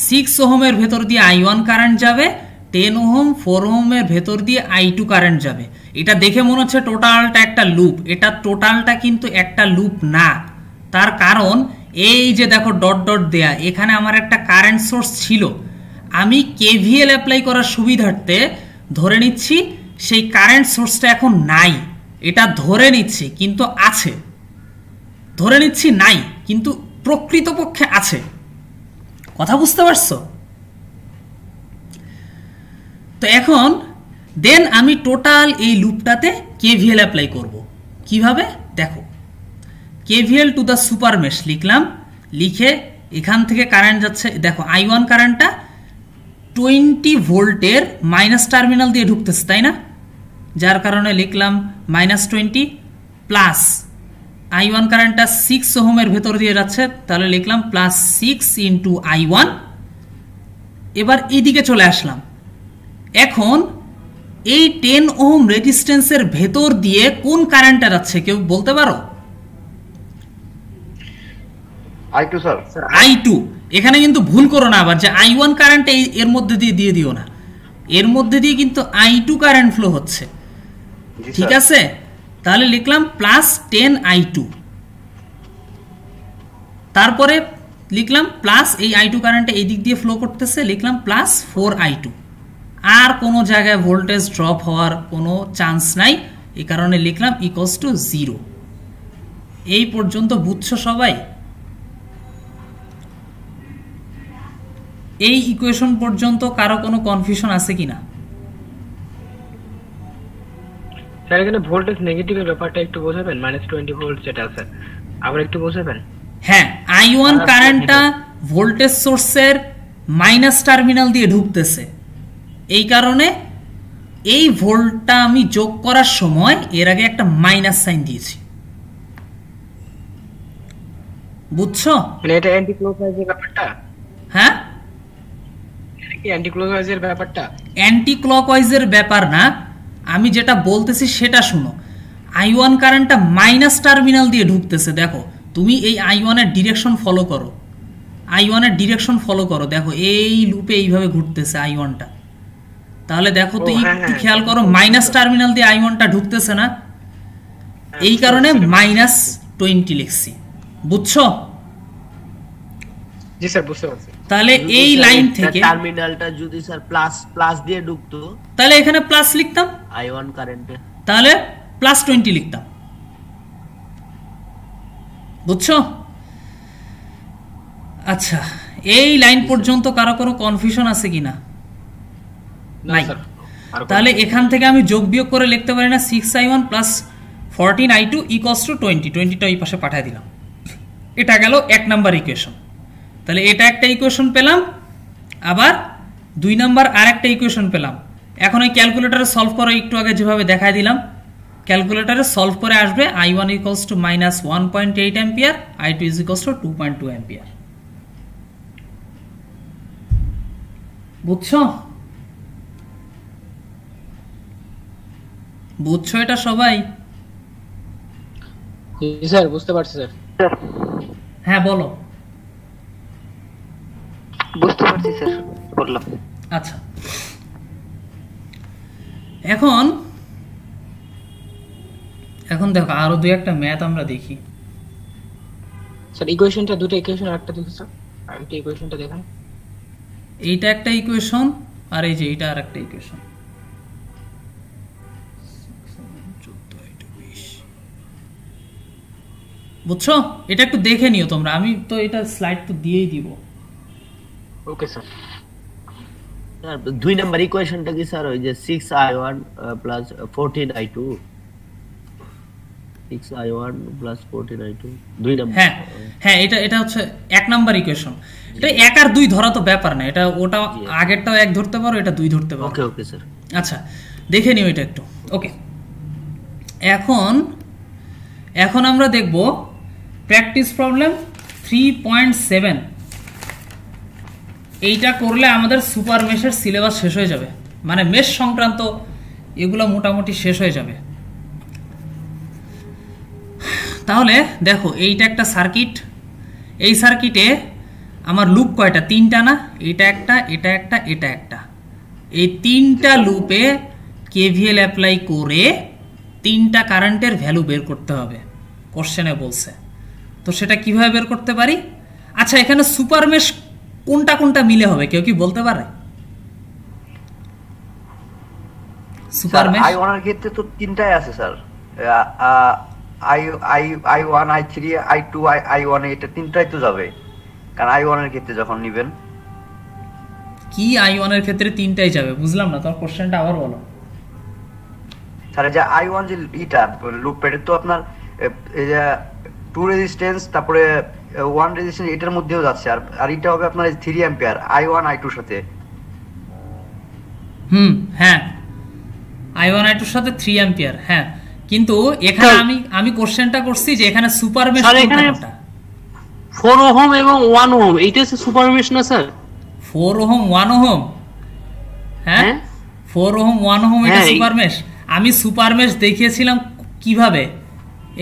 6 ওহমের ভেতর দিয়ে i1 কারেন্ট যাবে, 10 ওহম 4 ওহমের ভেতর দিয়ে i2 কারেন্ট যাবে। এটা দেখে মনে হচ্ছে টোটালটা একটা লুপ, এটা টোটালটা কিন্তু একটা লুপ না। তার কারণ এই যে দেখো ডট ডট দেয়া, এখানে আমার একটা কারেন্ট সোর্স ছিল। আমি কেভিএল অ্যাপ্লাই করার সুবিধার্থে ধরে নিচ্ছি সেই কারেন্ট সোর্সটা এখন নাই, এটা ধরে নিচ্ছি কিন্তু আছে, ধরে নিচ্ছি নাই কিন্তু প্রকৃতপক্ষে আছে। কথা বুঝতে পারছো? তো এখন দেন আমি টোটাল এই লুপটাতে কেভিএল অ্যাপ্লাই করব। কিভাবে? দেখো, KVL to the super mesh লিখলাম, লিখে এখান থেকে কারেন্ট যাচ্ছে, দেখো i1 কারেন্টটা 20 ভোল্টের মাইনাস টার্মিনাল দিয়ে ঢুকতেছে, তাই না? যার কারণে লিখলাম -20 প্লাস i1 কারেন্টটা 6 ওহমের ভেতর দিয়ে যাচ্ছে, তাহলে লিখলাম +6 × i1। এবার এইদিকে চলে আসলাম। এখন এই 10 ওহম রেজিস্ট্যান্সের ভেতর দিয়ে কোন কারেন্টটা যাচ্ছে কেউ বলতে পারো? i2 sir. i2। এখানে কিন্তু ভুল করো না আবার যে i1 কারেন্ট এর মধ্যে দিয়ে দিও না, এর মধ্যে দিয়ে কিন্তু i2 কারেন্ট ফ্লো হচ্ছে, ঠিক আছে? তাহলে লিখলাম প্লাস 10i2, তারপরে লিখলাম প্লাস এই i2 কারেন্টটা এই দিক দিয়ে ফ্লো করতেছে, লিখলাম প্লাস 4i2। আর কোনো জায়গায় ভোল্টেজ ড্রপ হওয়ার কোনো চান্স নাই, এই কারণে লিখলাম ইকুয়ালস টু 0। এই পর্যন্ত বুঝছো সবাই? এই ইকুয়েশন পর্যন্ত কারো কোনো কনফিউশন আছে কিনা? স্যার এখানে ভোল্টেজ নেগেটিভের ব্যাপারটা একটু বোঝাবেন, -20 ভোল্ট যেটা আছে আবার একটু বোঝাবেন। হ্যাঁ, i1 কারেন্টটা ভোল্টেজ সোর্সের মাইনাস টার্মিনাল দিয়ে ঢুকতেছে, এই কারণে এই ভোল্টটা আমি যোগ করার সময় এর আগে একটা মাইনাস সাইন দিয়েছি, বুঝছো? মানে এটা অ্যান্টি ক্লকওয়াইজের ব্যাপারটা? হ্যাঁ, এটা কি অ্যান্টি ক্লকওয়াইজের ব্যাপারটা? অ্যান্টি ক্লকওয়াইজের ব্যাপার না, আমি যেটা বলতেছি সেটা শুনো। i1 কারেন্টটা মাইনাস টার্মিনাল দিয়ে ঢুকতেছে, দেখো তুমি এই i1 এর ডিরেকশন ফলো করো, i1 এর ডিরেকশন ফলো করো, দেখো এই লুপে এইভাবে ঘুরতেছে i1টা। তাহলে দেখো তো একটু খেয়াল করো, মাইনাস টার্মিনাল দিয়ে i1টা ঢুকতেছে না, এই কারণে -20 লিখছি, বুঝছো? জি স্যার, বুঝতে পারছি। তাহলে এই লাইন থেকে টার্মিনালটা যদি স্যার প্লাস দিয়ে ঢুকতো তাহলে এখানে প্লাস লিখতাম, i1 কারেন্টে তাহলে +20 লিখতাম, বুঝছো? আচ্ছা, এই লাইন পর্যন্ত কারো কোনো কনফিউশন আছে কিনা? নাই। তাহলে এখান থেকে আমি যোগ বিয়োগ করে লিখতে পারি না 6i1 + 14i2 = 20, 20টা এই পাশে পাঠিয়ে দিলাম। এটা গেল 1 নাম্বার ইকুয়েশন। তাহলে এটা একটা ইকুয়েশন পেলাম, আবার 2 নাম্বার আরেকটা ইকুয়েশন পেলাম। এখন এই ক্যালকুলেটরে সলভ করো, একটু আগে যেভাবে দেখাই দিলাম ক্যালকুলেটরে সলভ করে আসবে i1 = -1.8 অ্যাম্পিয়ার, i2 = 2.2 অ্যাম্পিয়ার। বুঝছো? বুঝছো এটা সবাই? জি স্যার, বুঝতে পারছি স্যার। হ্যাঁ বলো। বুঝতে পারছি স্যার, বললাম। আচ্ছা, এখন দেখো আরো দুই একটা ম্যাথ আমরা দেখি। স্যার ইকুয়েশনটা, দুটো ইকুয়েশন আরেকটা দেখো স্যার, আরেকটা ইকুয়েশনটা দেখান। এইটা একটা ইকুয়েশন আর এই যে এইটা আরেকটা ইকুয়েশন। বুঝছো? এটা একটু দেখে নিও তোমরা, আমি তো এটা স্লাইড তো দিয়েই দিব। Okay sir. 2 নাম্বার ইকুয়েশনটা কি স্যার ওই যে 6i1 + 14i2, 6i1 + 14i2 2 number. হ্যাঁ হ্যাঁ, এটা হচ্ছে 1 নাম্বার ইকুয়েশন। এটা 1 আর 2 ধরা তো ব্যাপার না, এটা ওটা আগেরটাও 1 ধরতে পারো, এটা 2 ধরতে পারো। ওকে ওকে স্যার। আচ্ছা, দেখে নিও এটা একটু। ওকে, এখন আমরা দেখব প্র্যাকটিস প্রবলেম 3.7। এইটা করলে আমাদের সুপার মেশের সিলেবাস শেষ হয়ে যাবে, মানে মেশ সংক্রান্ত এগুলো মোটামুটি শেষ হয়ে যাবে। তাহলে দেখো, এইটা একটা সার্কিট, এই সার্কিটে আমার লুপ কয়টা? 3টা না? এটা একটা, এটা একটা, এটা একটা। এই 3টা লুপে কেভিএল অ্যাপ্লাই করে 3টা কারেন্টের ভ্যালু বের করতে হবে, কোশ্চেনে বলছে। তো সেটা কিভাবে বের করতে পারি? আচ্ছা, এখানে সুপার মেশ কোনটা কোনটা মিলে হবে, কেউ কি বলতে পারে? সুপার মেশ i1 এর ক্ষেত্রে তো 3টাই আছে sir, i1 i3 i2 i1 এটা 3টাই তো যাবে, কারণ i1 এর ক্ষেত্রে যখন নেবেন। কি i1 এর ক্ষেত্রে 3টাই যাবে? বুঝলাম না, তোর কোশ্চেনটা আবার বলো। স্যার যে i1 যে এটা লুপ পেটে তো আপনার এই যে 2 রেজিস্ট্যান্স তারপরে 1 রেজিস্ট্যান্স এটার মধ্যেও যাচ্ছে, আর এটা হবে আপনার 3 অ্যাম্পিয়ার i1 i2 এর সাথে। হ্যাঁ, i1 i2 এর সাথে 3 অ্যাম্পিয়ার। হ্যাঁ, কিন্তু এখানে আমি কোশ্চেনটা করছি যে এখানে সুপার মেশ কোনটা? 4 ওহম এবং 1 ওহম, এইটা হচ্ছে সুপার মেশ না স্যার? 4 ওহম 1 ওহম, হ্যাঁ 4 ওহম 1 ওহম এটা সুপার মেশ। আমি সুপার মেশ দেখিয়েছিলাম কিভাবে,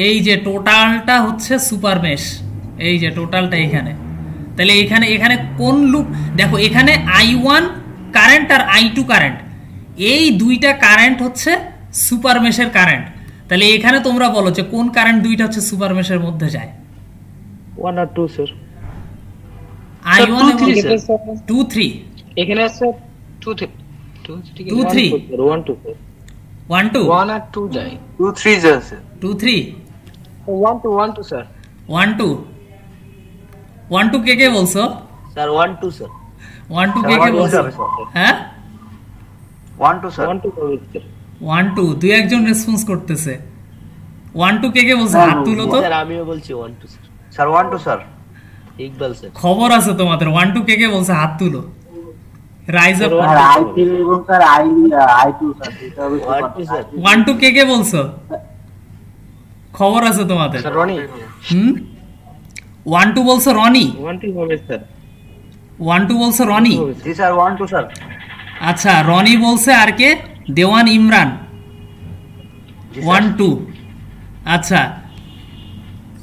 এই যে টোটালটা হচ্ছে সুপার মেশ, এই যে টোটালটা এখানে। তাহলে এখানে কোন লুপ? দেখো এখানে i1 কারেন্ট আর i2 কারেন্ট, এই দুইটা কারেন্ট হচ্ছে সুপার মেশের কারেন্ট। তাহলে এখানে তোমরা বলো যে কোন কারেন্ট দুইটা হচ্ছে সুপার মেশের মধ্যে যায়? 1 আর 2 স্যার। I1 এবং 2 3 এখানে আছে 2 3 2 3 1 2 স্যার। 1 2 1 আর 2 যায়। 2 3 যাচ্ছে। 2 3 1 2 স্যার। 1 2 1 2 কে বলছো? Sir 1 2 sir. 1 2 কে বলছো? হ্যাঁ 1 2 স্যার। 1 2 স্যার। 1 2 দুই একজন রেসপন্স করতেছে। 1 2 কে বলছো? হাত তুলো তো। স্যার আমিও বলছি 1 2 sir. Sir 1 2 sir. Iqbal sir. খবর আছে তোমাদের। 1 2 কে বলছো? হাত তুলো। Rise up. স্যার I3 এবং স্যার I2 স্যার, এটা হবে 1 2 কে বলছো? খবর আছে তোমাদের। স্যার রনি। 1 2 বলছো রনি? 1 2 হবে স্যার। 1 2 বলছো রনি? জি স্যার 1 2 স্যার। আচ্ছা রনি বলছে আর কে? দেওয়ান ইমরান 1 2। আচ্ছা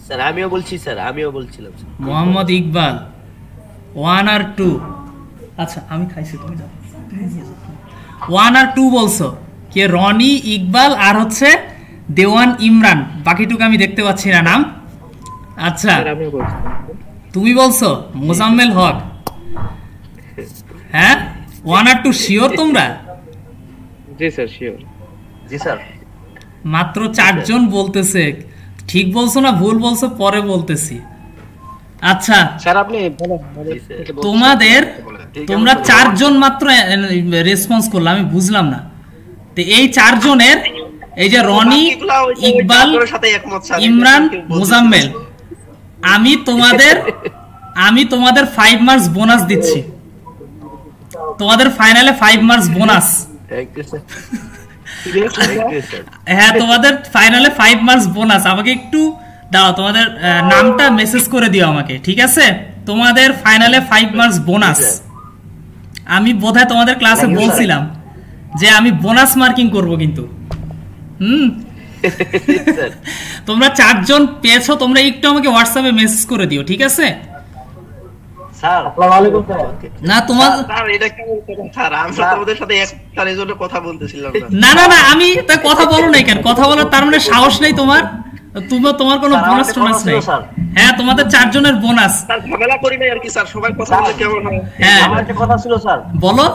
স্যার আমিও বলছি স্যার, আমিও বলছিলাম স্যার। মোহাম্মদ ইকবাল 1 আর 2। আচ্ছা আমি খাইছি, তুমি যাও। 1 আর 2 বলছো কে? রনি, ইকবাল আর হচ্ছে দেওয়ান ইমরান। বাকিটুকু আমি দেখতে পাচ্ছি না নাম। আচ্ছা তুমি বলছো মোজাম্মেল হক। হ্যাঁ 1 আর 2 শিওর তোমরা? জি স্যার শিওর। জি স্যার। মাত্র 4 জন বলতেছে। ঠিক বলছো না ভুল বলছো পরে বলতেছি। আচ্ছা স্যার আপনি তোমাদের তোমরা 4 জন মাত্র রেসপন্স করলে, আমি বুঝলাম না। তো এই 4 জনের এই যে রনি, ইকবাল, ইমরান, মোজাম্মেল, আমি তোমাদের 5 মার্কস বোনাস দিচ্ছি। তোমাদের ফাইনালে 5 মার্কস বোনাস। হ্যাঁ তোমাদের ফাইনালে 5 মার্কস বোনাস। আমাকে একটু দাও, তোমাদের নামটা মেসেজ করে দিও আমাকে, ঠিক আছে? তোমাদের ফাইনালে 5 মার্কস বোনাস। আমি বোধহয় তোমাদের ক্লাসে বলছিলাম যে আমি বোনাস মার্কিং করব, কিন্তু তোমরা 4 জন পেয়েছো। তোমরা একটু আমাকে হোয়াটসঅ্যাপে মেসেজ করে দিও, ঠিক আছে? স্যার আসসালামু আলাইকুম স্যার। না তোমার স্যার এটা কেমন কথা স্যার? আমরা তোমাদের সাথে একটার জন্য কথা বলতেছিলাম না। না না আমি তা কথা বলো নাই কেন? কথা বলার তার মানে সাহস নেই তোমার? তোমার কোনো বোনাস টোনাস নেই? হ্যাঁ তোমাদের 4 জনের বোনাস। স্যার ঝামেলা করি না আর কি স্যার, সবাই কথা বলে কেমন হয়? হ্যাঁ আমার একটা কথা ছিল স্যার। বলো।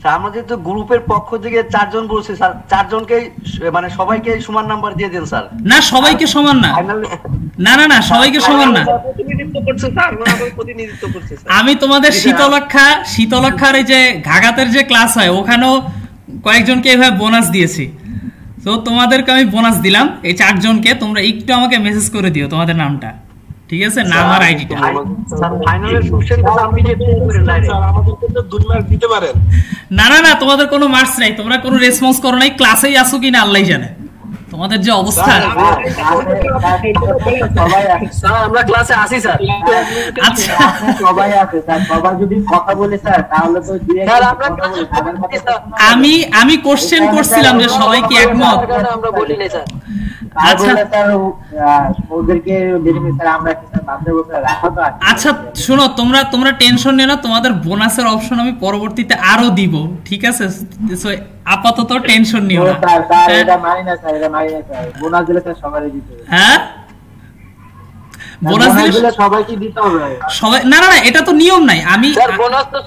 স্যার আমাদের তো গ্রুপের পক্ষ থেকে 4 জন বলছে স্যার, 4 জনকে মানে সবাইকে সমান নাম্বার দিয়ে দেন স্যার। না সবাইকে সমান না। না না না সবাইকে সমান না। প্রতিনিধিত্ব করছে স্যার, আমাদের প্রতিনিধিত্ব করছে স্যার। আমি তোমাদের শীতলক্ষার এই যে ঘাগাতের যে ক্লাস হয় ওখানেও কয়েকজনকে এইভাবে বোনাস দিয়েছি। তো তোমাদেরকে আমি বোনাস দিলাম এই 4 জনকে। তোমরা একটু আমাকে মেসেজ করে দিও তোমাদের নামটা, ঠিক আছে? নাম আর আইডিটা। স্যার ফাইনালের কোশ্চেনটা আপনি যে পেয়ে করেন ডাইরেক্ট। স্যার আমাদেরকে তো 2 মার্ক দিতে পারেন। না না না তোমাদের কোনো মার্কস নাই। তোমরা কোনো রেসপন্স করো নাই। ক্লাসেই আসো কিনা আল্লাহই জানে তোমাদের যে অবস্থা। স্যার আমরা ক্লাসে আসি স্যার। আচ্ছা সবাই আছে স্যার, সবাই যদি কথা বলে স্যার তাহলে তো স্যার আমরা আমি কোশ্চেন করছিলাম যে সবাই কি একমত? আমরা বলি না স্যার। আচ্ছা স্যার ওদেরকে বেনিফিট স্যার আমরা কি স্যার বাদ দেব স্যার? রাখো তো। আচ্ছা শোনো, তোমরা টেনশন নিও না। তোমাদের বোনাসের অপশন আমি পরবর্তীতে আরো দিব, ঠিক আছে? সো আপাতত টেনশন নিও না। স্যার এটা মানি না স্যার, এটা মানি না স্যার। বোনাস দিলে স্যার সবারই দিতে হবে। হ্যাঁ বোনাস দিলে সবাইকে দিতে হবে। সবাই না না না এটা তো নিয়ম নাই। আমি স্যার বোনাস তো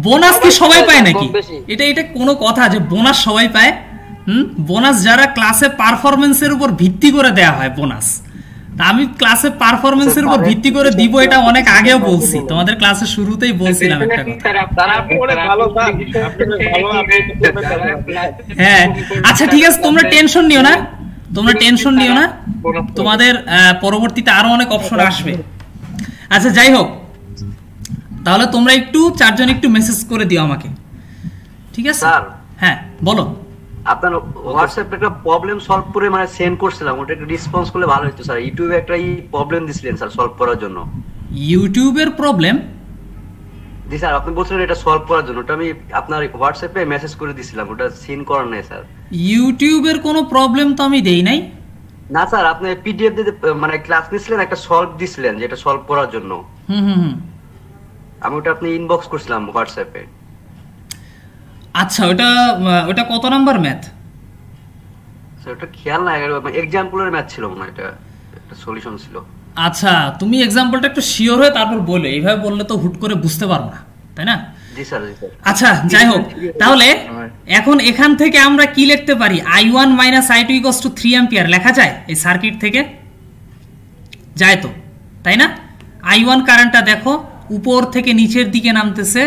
বোনাস কি সবাই পায় নাকি? এটা কোনো কথা যে বোনাস সবাই পায়? বোনাস যারা ক্লাসে পারফরমেন্সের উপর ভিত্তি করে দেয়া হয় বোনাস। আমি ক্লাসে পারফরমেন্সের উপর ভিত্তি করে দিব, এটা অনেক আগেও বলছি। তোমাদের ক্লাসের শুরুতেই বলছিলাম একটা কথা। হ্যাঁ আচ্ছা ঠিক আছে, তোমরা টেনশন নিও না। তোমাদের পরবর্তীতে আরো অনেক অপশন আসবে। আচ্ছা যাই হোক, তাহলে তোমরা একটু 4 জন একটু মেসেজ করে দিও আমাকে, ঠিক আছে? স্যার হ্যাঁ বলো। আপনার হোয়াটসঅ্যাপে একটা প্রবলেম সলভ করে মানে সেন্ড করছিলাম, ওটা একটু রেসপন্স করলে ভালো হতো স্যার। ইউটিউবে একটা প্রবলেম দিছিলেন স্যার সলভ করার জন্য। ইউটিউবের প্রবলেম? জি স্যার আপনি বলছিলেন এটা সলভ করার জন্য, ওটা আমি আপনার হোয়াটসঅ্যাপে মেসেজ করে দিছিলাম, ওটা সিন করার নাই স্যার। ইউটিউবের কোনো প্রবলেম তো আমি দেই নাই। না স্যার আপনি পিডিএফ দিয়ে মানে ক্লাস নিছিলেন, একটা সলভ দিছিলেন যেটা সলভ করার জন্য। আমি ওটা আপনি ইনবক্স করছিলাম হোয়াটসঅ্যাপে। আচ্ছা ওটা কত নাম্বার ম্যাথ? স্যার এটা খেয়াল নাই, এক্সাম্পলের ম্যাথ ছিল মনে হয়, এটা একটা সলিউশন ছিল। আচ্ছা তুমি এক্সাম্পলটা একটু শিওর হয়ে তারপর বলো, এইভাবে বললে তো হুট করে বুঝতে পারবো না, তাই না? জি স্যার, জি স্যার। আচ্ছা যাই হোক, তাহলে এখন এখান থেকে আমরা কি লিখতে পারি? I1 - I2 = 3 অ্যাম্পিয়ার লেখা যায় এই সার্কিট থেকে, যায় তো, তাই না? I1 কারেন্টটা দেখো উপর থেকে নিচের দিকে নামতেছে,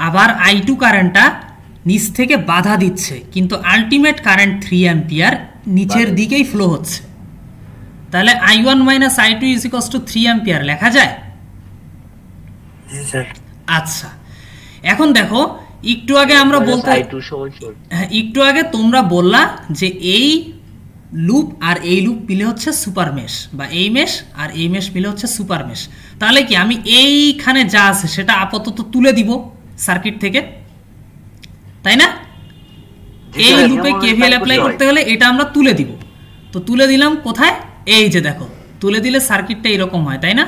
আবার I2 কারেন্টটা নিচ থেকে বাধা দিচ্ছে, কিন্তু আলটিমেট কারেন্ট 3 অ্যাম্পিয়ার নিচের দিকেই ফ্লো হচ্ছে। তাহলে I1 - I2 = 3 অ্যাম্পিয়ার লেখা যায়? আচ্ছা এখন দেখো একটু আগে আমরা বলতে, একটু আগে তোমরা বললা যে এই লুপ আর এই লুপ মিলে হচ্ছে সুপার মেশ, বা এই মেশ আর এই মেশ মিলে হচ্ছে সুপার মেশ। তাহলে কি আমি এইখানে যা আছে সেটা আপাতত তুলে দিব সার্কিট থেকে, তাই না? এই লুপে কেভিএল অ্যাপ্লাই করতে হলে এটা আমরা তুলে দিব। তো তুলে দিলাম কোথায়? এই যে দেখো, তুলে দিলে সার্কিটটা এরকম হয়, তাই না?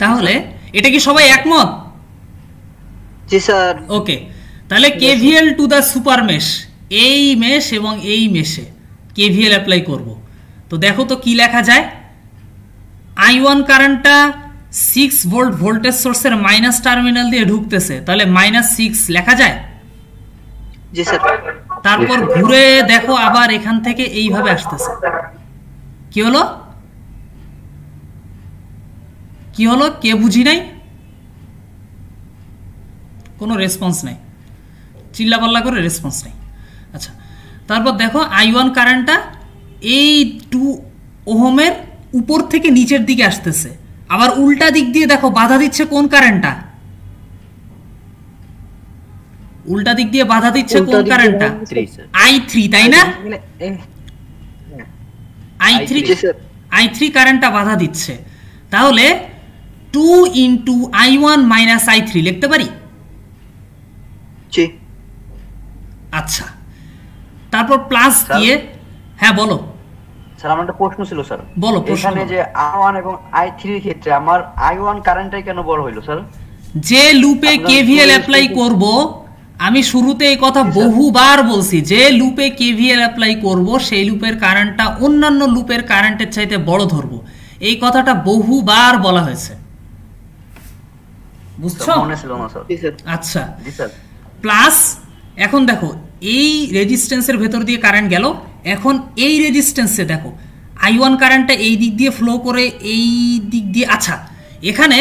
তাহলে এটা কি সবাই একমত? জি স্যার। ওকে, তাহলে KVL to the super mesh, এই মেশ এবং এই মেশে কেভিএল অ্যাপ্লাই করব। তো দেখো তো কি লেখা যায়। I1 কারেন্টটা 6 ভোল্ট ভোল্টেজ সোর্সের মাইনাস টার্মিনাল দিয়ে ঢুকতেছে, তাহলে -6 লেখা যায়? জি স্যার। তারপর ঘুরে দেখো আবার এখান থেকে এইভাবে আসতেছে, কি হলো? কি হলো? কে বুঝি নাই? কোনো রেসপন্স নাই, চিল্লাপাল্লা করে রেসপন্স নাই। আচ্ছা তারপর দেখো I1 কারেন্টটা এই 2 ওহমের উপর থেকে নিচের দিকে আসতেছে, আবার উল্টা দিক দিয়ে দেখো বাধা দিচ্ছে কোন কারেন্টটা? উল্টা দিক দিয়ে বাধা দিচ্ছে কোন কারেন্টটা? I3, তাই না? I3 কারেন্টটা বাধা দিচ্ছে। তাহলে 2 × I1 - I3 লিখতে পারি? আচ্ছা তারপর প্লাস দিয়ে, হ্যাঁ বলো স্যার। আমার একটা প্রশ্ন ছিল স্যার, বলো। এখানে যে I1 এবং I3 এর ক্ষেত্রে আমার I1 কারেন্টটাই কেন বড় হইলো স্যার? যে লুপে কেভিএল অ্যাপ্লাই করব, আমি শুরুতে এই কথা বহুবার বলছি, যে লুপে কেভিএল অ্যাপ্লাই করব সেই লুপের কারেন্টটা অন্যান্য লুপের কারেন্টের চাইতে বড় ধরবো, এই কথাটা বহুবার বলা হয়েছে, বুঝছো? আচ্ছা প্লাস এখন দেখো এই রেজিস্ট্যান্সের ভেতর দিয়ে কারেন্ট গেল, এখন এই রেজিস্ট্যান্সে দেখো I1 কারেন্টটা এই দিক দিয়ে ফ্লো করে এই দিক দিয়ে। আচ্ছা এখানে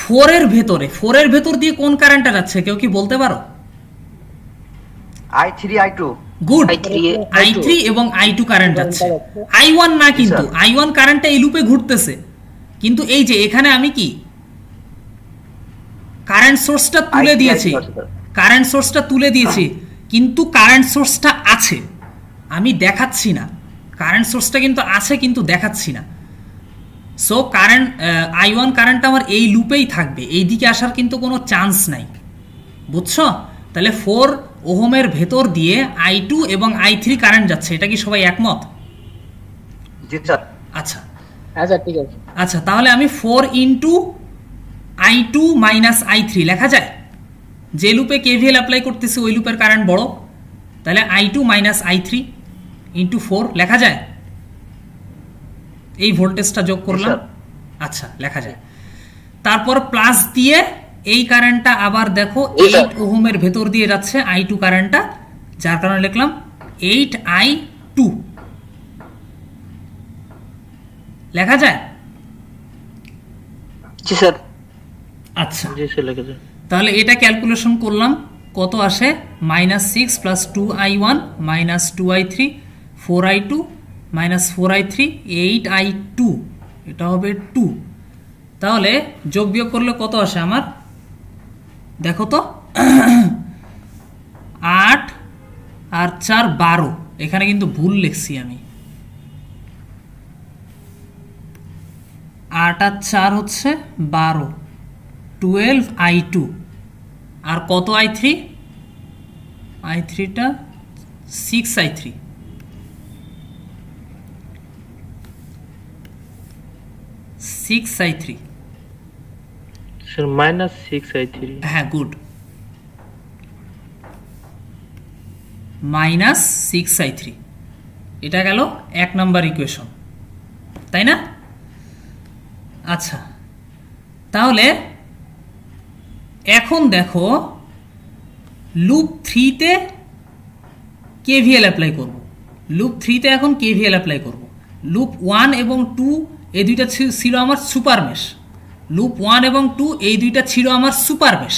4 এর ভেতর দিয়ে কোন কারেন্টটা যাচ্ছে কেউ কি বলতে পারো? I3 I2। গুড, I3 এবং I2 কারেন্ট যাচ্ছে, I1 না। কিন্তু I1 কারেন্টটা এই লুপে ঘুরতেছে, কিন্তু এই যে এখানে আমি কি কারেন্ট সোর্সটা তুলে দিয়েছি, কিন্তু কারেন্ট সোর্সটা আছে, আমি দেখাচ্ছি না। কারেন্ট সোর্সটা কিন্তু আছে কিন্তু দেখাচ্ছি না। সো কারেন্ট I1 কারেন্ট আমার এই লুপেই থাকবে, এই দিকে আসার কিন্তু কোনো চান্স নাই, বুঝছো? তাহলে 4 ওহমের ভেতর দিয়ে I2 এবং I3 কারেন্ট যাচ্ছে, এটা কি সবাই একমত? আচ্ছা ঠিক আছে। আচ্ছা তাহলে আমি 4 × I2 - I3 লেখা যায়? যে লুপে কেভিএল অ্যাপ্লাই করতেছি ওই লুপের কারেন্ট বড়, তাহলে I2 - I3 × 4 লেখা যায়? এই ভোল্টেজটা যোগ করলাম, আচ্ছা লেখা যায়। তারপর প্লাস দিয়ে এই কারেন্টটা আবার দেখো 8 ওহমের ভেতর দিয়ে যাচ্ছে I2 কারেন্টটা, যার কারণে লিখলাম 8I2 লেখা যায়? জি স্যার। আচ্ছা তাহলে এটা ক্যালকুলেশন করলাম, কত আসে? -6 + 2I1 - 2I3 4I2 - 4I3 8I2, এটা হবে 2। তাহলে যোগ বিয়োগ করলে কত আসে আমার? দেখো তো 8 আর 4 12, এখানে কিন্তু ভুল লিখছি আমি, 8 আর 4 হচ্ছে 12, 12I2। আর কত I3? I3টা 6I3, 6I3 sir -6I3। হ্যাঁ গুড। মাইনাস 6i3, এটা গেল 1 নাম্বার ইকুয়েশন, তাই না? আচ্ছা, তাহলে এখন দেখো লুপ 3 তে কেভিএল অ্যাপ্লাই করব। লুপ 3 তে এখন কেভিএল অ্যাপ্লাই করব। লুপ 1 এবং 2 এই দুইটা ছিল আমার সুপার মেশ। লুপ 1 এবং 2 এই দুইটা ছিল আমার সুপার মেশ।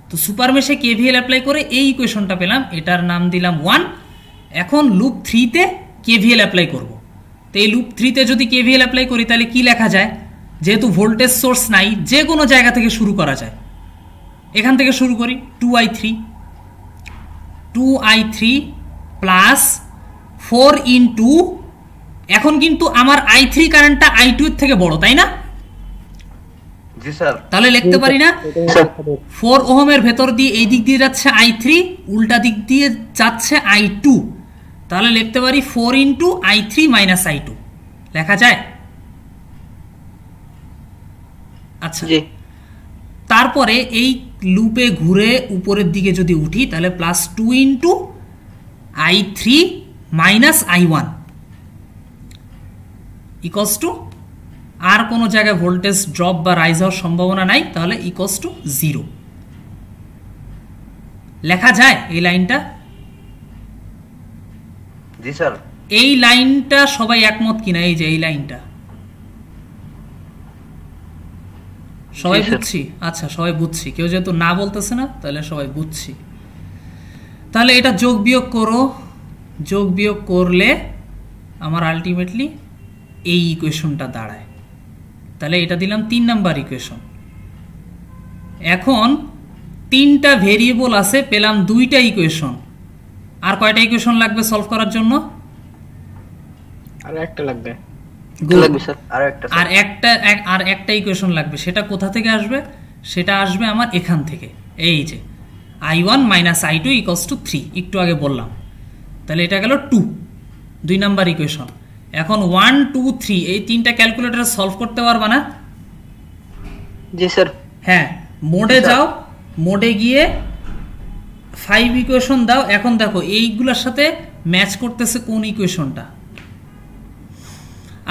তো সুপার মেশে কেভিএল অ্যাপ্লাই করে এই ইকুয়েশনটা পেলাম, এটার নাম দিলাম 1। এখন লুপ 3 তে কেভিএল অ্যাপ্লাই করব। তো এই লুপ 3 তে যদি কেভিএল অ্যাপ্লাই করি তাহলে কি লেখা যায়? যেহেতু ভোল্টেজ সোর্স নাই, যে কোনো জায়গা থেকে শুরু করা যায়। এখান থেকে শুরু করি, 2i3 প্লাস 4 ইন্টু, এখন কিন্তু আমার i3 কারেন্টটা i2 এর থেকে বড়, তাই না? জি স্যার। তাহলে লিখতে পারি না 4 ওহমের ভেতর দিয়ে এই দিক দিয়ে যাচ্ছে i3, উল্টা দিক দিয়ে যাচ্ছে i2, তাহলে লিখতে পারি 4 ইন্টু i3 মাইনাস i2, লেখা যায়? আচ্ছা, তারপরে এই লুপে ঘুরে উপরের দিকে যদি উঠি তাহলে plus 2 into i3 minus i1 equals to, আর কোনো জায়গায় ভোল্টেজ ড্রপ বা রাইজ হওয়ার সম্ভাবনা নাই, তাহলে ইকুয়ালস টু 0 লেখা যায় এই লাইনটা? জি স্যার। এই লাইনটা সবাই একমত কিনা? এই যে এই লাইনটা সবাই বুঝছি? আচ্ছা, সবাই বুঝছি। কেউ যেহেতু না বলতেছে না তাহলে সবাই বুঝছি। তাহলে এটা যোগ বিয়োগ করো, যোগ বিয়োগ করলে আমার আলটিমেটলি এই ইকুয়েশনটা দাঁড়ায়। তাহলে এটা দিলাম 3 নাম্বার ইকুয়েশন। এখন 3টা ভেরিয়েবল আছে, পেলাম 2টা ইকুয়েশন। আর কয়টা ইকুয়েশন লাগবে সলভ করার জন্য? আর একটা লাগবে। আর একটা ইকুয়েশন লাগবে। সেটা কোথা থেকে আসবে? সেটা আসবে আমার এখান থেকে, এই যে i1 minus i2 equals to 3, একটু আগে বললাম। তাহলে এটা গেল 2 নাম্বার ইকুয়েশন। এখন 1 2 3 এই 3টা ক্যালকুলেটরে সলভ করতে পারবা না? জি স্যার। হ্যাঁ, মোডে যাও, মোডে গিয়ে 5 ইকুয়েশন দাও। এখন দেখো এইগুলোর সাথে ম্যাচ করতেছে কোন ইকুয়েশনটা।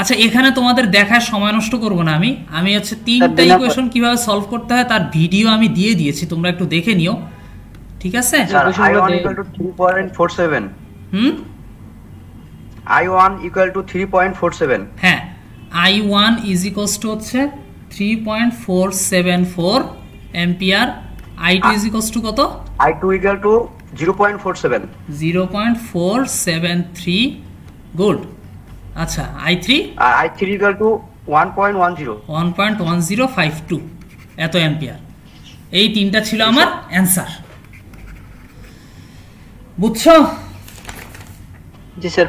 আচ্ছা, এখানে তোমাদের দেখায় সময় নষ্ট করব না। আমি হচ্ছে 3টা ইকুয়েশন কিভাবে সলভ করতে হয় তার ভিডিও আমি দিয়ে দিয়েছি, তোমরা একটু দেখে নিও, ঠিক আছে? i1 equal to 3.47 i1 equal to 3.47 হ্যাঁ, i1 is equals to হচ্ছে 3.474 ampere, i2 is equals to কত? i2 equal to 0.47 0.473 good. আচ্ছা, i3 equal to 1.1052 এত অ্যাম্পিয়ার। এই 3টা ছিল আমার অ্যানসার, বুঝছো? জি স্যার।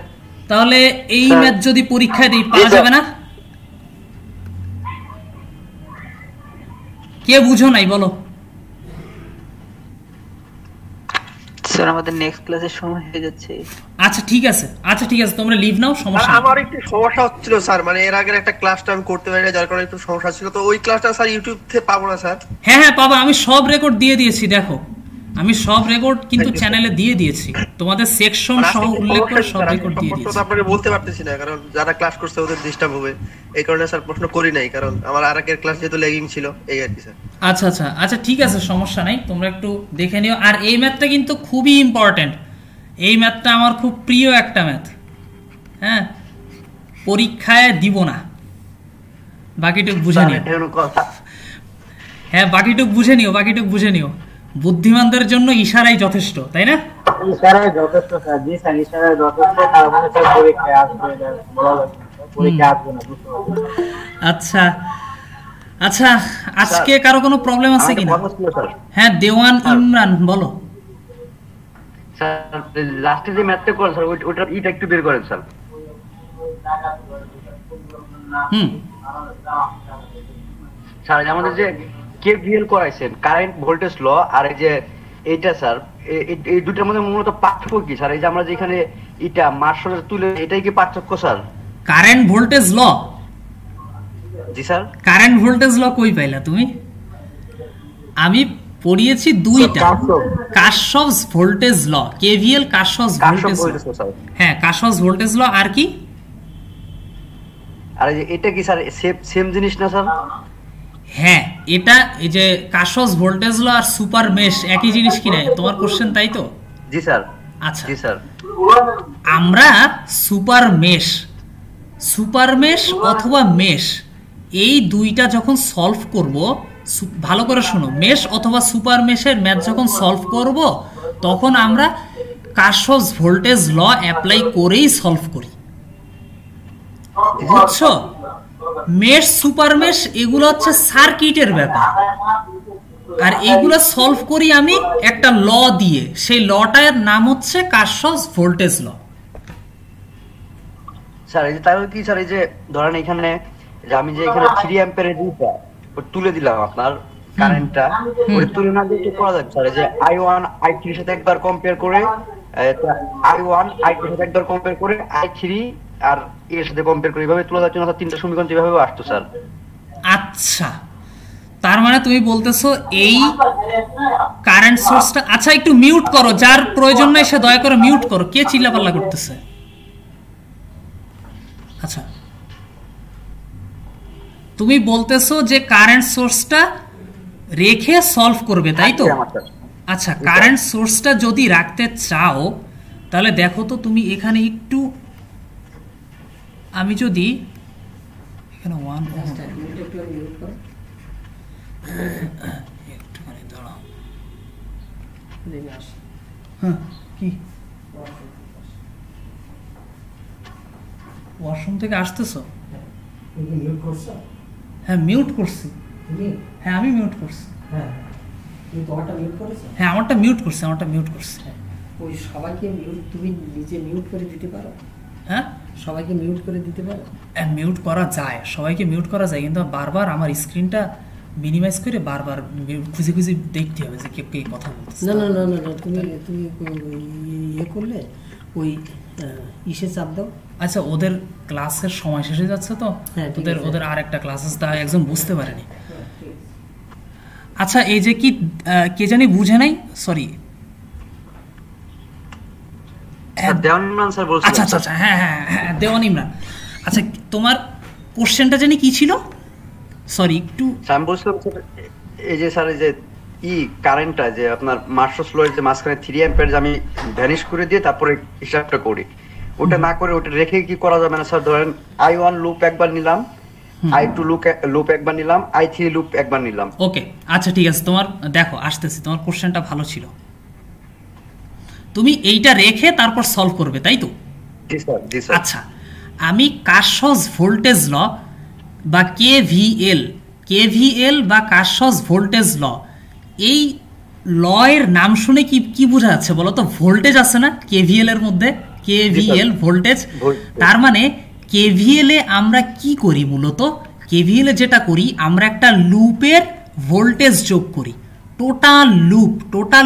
তাহলে এই ম্যাথ যদি পরীক্ষায় দিই পাওয়া যাবে না? কে বুঝো নাই বলো? স্যার আমাদের নেক্সট ক্লাসের সময় হয়ে যাচ্ছে। আচ্ছা ঠিক আছে, তোমরা লিভ নাও, সমস্যা আমার একটু সমস্যা হচ্ছিল স্যার, মানে এর আগের একটা ক্লাসটা আমি করতে পারি না, যার কারণে একটু সমস্যা ছিল। তো ওই ক্লাসটা স্যার ইউটিউব থেকে পাবো না স্যার? হ্যাঁ পাবো, আমি সব রেকর্ড দিয়ে দিয়েছি। দেখো, আমি সব রেকর্ড কিন্তু চ্যানেলে দিয়ে দিয়েছি, তোমাদের সেকশন সহ উল্লেখ করে সব রেকর্ড দিয়ে দিয়েছি। তো আপনাকে বলতে পারতেছি না, কারণ যারা ক্লাস করছে ওদের ডিস্টার্ব হবে, এই কারণে স্যার প্রশ্ন করি নাই, কারণ আমার আরেকের ক্লাস যেহেতু ল্যাগিং ছিল, এই আর কি স্যার। আচ্ছা ঠিক আছে, সমস্যা নাই, তোমরা একটু দেখে নিও। আর এই ম্যাথটা কিন্তু খুবই ইম্পর্টেন্ট, এই ম্যাথটা আমার খুব প্রিয় একটা ম্যাথ। হ্যাঁ, পরীক্ষায় দিব না, বাকিটুকু বুঝে নিও। হ্যাঁ, বাকিটুকু বুঝে নিও। বুদ্ধিমানদের জন্য ইশারাই যথেষ্ট, তাই না? ইশারাই যথেষ্ট স্যার। জি স্যার, ইশারাই যথেষ্ট, তার মানে স্যার পরীক্ষায় আসবে না, পরীক্ষায় আসবে না, বুঝতে পারছেন? আচ্ছা, আজকে কারো কোনো প্রবলেম আছে কিনা? হ্যাঁ, দেওয়ান ইমরান বলো। স্যার লাস্টে যে ম্যাথটা করেন স্যার, ওটা ইটা একটু বের করেন স্যার। স্যার আমাদের যে কেভিএল করাইছেন, কারেন্ট ভোল্টেজ ল, আর এই যে এইটা স্যার, এই দুটোর মধ্যে মূলত পার্থক্য কি স্যার? এই যে আমরা যেখানে এটা মার্শালের তুলে, এটাই কি পার্থক্য স্যার? Current voltage law? জি স্যার। কারেন্ট ভোল্টেজ ল কই পাইলা তুমি? আমি পড়িয়েছি দুইটা, Kirchhoff's voltage law, KVL Kirchhoff's voltage law. হ্যাঁ, কারশফস ভোল্টেজ ল। আর কি? আর এটা কি স্যার সেম জিনিস না স্যার? হ্যাঁ, এটা এই যে কারশফস ভোল্টেজ ল আর সুপার মেশ একই জিনিস কি না? তোমার কোশ্চেন তাই তো? জি স্যার। আচ্ছা, জি স্যার। আমরা সুপার মেশ অথবা মেশ এই দুইটা যখন সলভ করব, ভালো করে শোনো, মেশ অথবা সুপার মেশের ম্যাথ যখন সলভ করব তখন আমরা কারশফস ভোল্টেজ ল অ্যাপ্লাই করেই সলভ করি, বুঝছো? মেশ সুপার মেশ এগুলো হচ্ছে সার্কিটের ব্যাপার, আর এইগুলো সলভ করি আমি একটা ল দিয়ে, সেই লটার নাম হচ্ছে কারশফস ভোল্টেজ ল। স্যার এই যে তাহলে কি স্যার, এই যে ধরেন এখানে যে আমি যে এখানে 3 অ্যাম্পিয়ারের দিকটা তুলে দিলাম আপনার কারেন্টটা, ওই তুলনা দিয়ে কি করা যাবে স্যার? এই যে I1 I3 এর সাথে একবার কম্পেয়ার করে, I1 I2 এর সাথে একবার কম্পেয়ার করে, I3 আর এর সাথে কম্পেয়ার করে, এইভাবে তুলে যাচ্ছে না? তিনটা সমীকরণ যেভাবে আসতো স্যার। আচ্ছা, তার মানে তুমি বলতেছো এই কারেন্ট সোর্সটা, আচ্ছা একটু মিউট করো, যার প্রয়োজন নাই সে দয়া করে মিউট করো। কে চিল্লাপাল্লা করতেছে? আচ্ছা, তুমি বলতেছো যে কারেন্ট সোর্সটা রেখে সলভ করবে, তাই তো? আচ্ছা, কারেন্ট সোর্সটা যদি রাখতে চাও তাহলে দেখো তো তুমি এখানে একটু, আমি যদি এখানে 1 একটুখানি দাঁড়াও। হ্যাঁ, কি ওয়াশরুম থেকে আসতেছো? হ্যাঁ, মিউট করছি। হ্যাঁ, আমি মিউট করছি। হ্যাঁ, আমারটা মিউট করছি। ওই সবাইকে তুমি নিজে মিউট করে দিতে পারো? হ্যাঁ, সবাইকে মিউট করে দিতে পারো? মিউট করা যায়, সবাইকে মিউট করা যায়, কিন্তু বারবার আমার স্ক্রিনটা মিনিমাইজ করে বারবার খুঁজে খুঁজে দেখতে হবে যে কে কে কথা বলছে। না, তুমি ইয়ে করলে ওই ইসে চাপ দাও। আচ্ছা, ওদের ক্লাসের সময় শেষ হয়ে যাচ্ছে তো, ওদের আর একটা ক্লাস আছে, তা একজন বুঝতে পারেনি। আচ্ছা, এই যে কি কে জানি বুঝে নাই, সরি, দেওয়ান ইমরান স্যার বলছেন। আচ্ছা, হ্যাঁ, দেওয়ান ইমরান। আচ্ছা, তোমার কোশ্চেনটা জানি কি ছিল? সরি, একটু আমি বলছিলাম এই যে স্যার, এই যে কারেন্টটা যে আপনার মার্শালস ল এর যে মাঝখানে 3 অ্যাম্পিয়ার আমি ভ্যানিশ করে দিয়ে তারপরে হিসাবটা করি, ওটা না করে ওটা রেখে কি করা যাবে না স্যার? ধরেন I1 লুপ একবার নিলাম, I2 লুপ একবার নিলাম, I3 লুপ একবার নিলাম। ওকে, আচ্ছা ঠিক আছে, তোমার দেখো আসতেছি, তোমার কোশ্চেনটা ভালো ছিল। তুমি এইটা রেখে তারপর সলভ করবে, তাই তো? জি স্যার, জি স্যার। আচ্ছা, আমি কারশফস ভোল্টেজ ল বা কেভিএল বা কারশফস ভোল্টেজ ল, এই ল এর নাম শুনে কি বোঝা যাচ্ছে বলো তো? ভোল্টেজ আছে না কেভিএল এর মধ্যে, কেভিএল ভোল্টেজ। তার মানে কেভিএল এ আমরা কি করি মূলত? কেভিএল এ যেটা করি, আমরা একটা লুপের ভোল্টেজ যোগ করি, টোটাল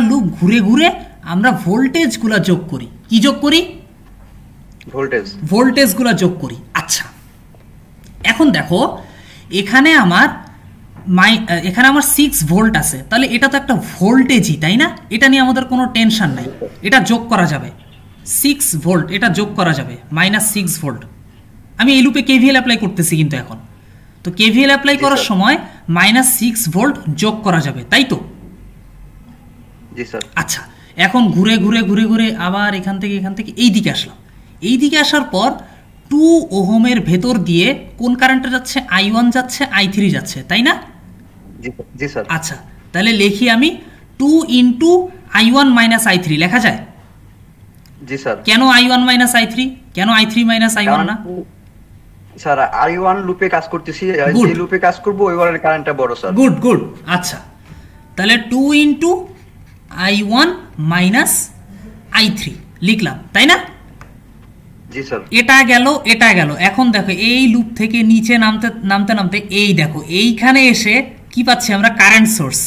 লুপ ঘুরে ঘুরে আমরা ভোল্টেজগুলো যোগ করি। কি যোগ করি? ভোল্টেজগুলো যোগ করি। আচ্ছা, এখন দেখো এখানে আমার 6 ভোল্ট আছে, তাহলে এটা তো একটা ভোল্টেজই, তাই না? এটা নিয়ে আমাদের কোনো টেনশন নাই, এটা যোগ করা যাবে। 6 ভোল্ট এটা যোগ করা যাবে, -6 ভোল্ট। আমি এই লুপে কেভিএল অ্যাপ্লাই করতেছি কিন্তু এখন, তো কেভিএল অ্যাপ্লাই করার সময় -6 ভোল্ট যোগ করা যাবে, তাই তো? জি স্যার। আচ্ছা, এখন ঘুরে ঘুরে আবার এখান থেকে এই দিকে আসলাম। এই দিকে আসার পর 2 ওহমের ভেতর দিয়ে কোন কারেন্টটা যাচ্ছে? I1 যাচ্ছে, I3 যাচ্ছে, তাই না? জি স্যার। আচ্ছা, তাহলে লিখি আমি 2 × I1 - I3 লেখা যায়? জি স্যার। কেন I1 - I3? কেন I3 - I1 না? স্যার, I1 লুপে কাজ করতেছি, যে লুপে কাজ করব ওই ওয়ারের কারেন্টটা বড় স্যার। গুড। আচ্ছা, তাহলে 2 × I1 - I3 লিখলাম, তাই না? জি স্যার। এটা গেল। এখন দেখো এই লুপ থেকে নিচে নামতে এই দেখো এইখানে এসে কি পাচ্ছি আমরা? কারেন্ট সোর্স,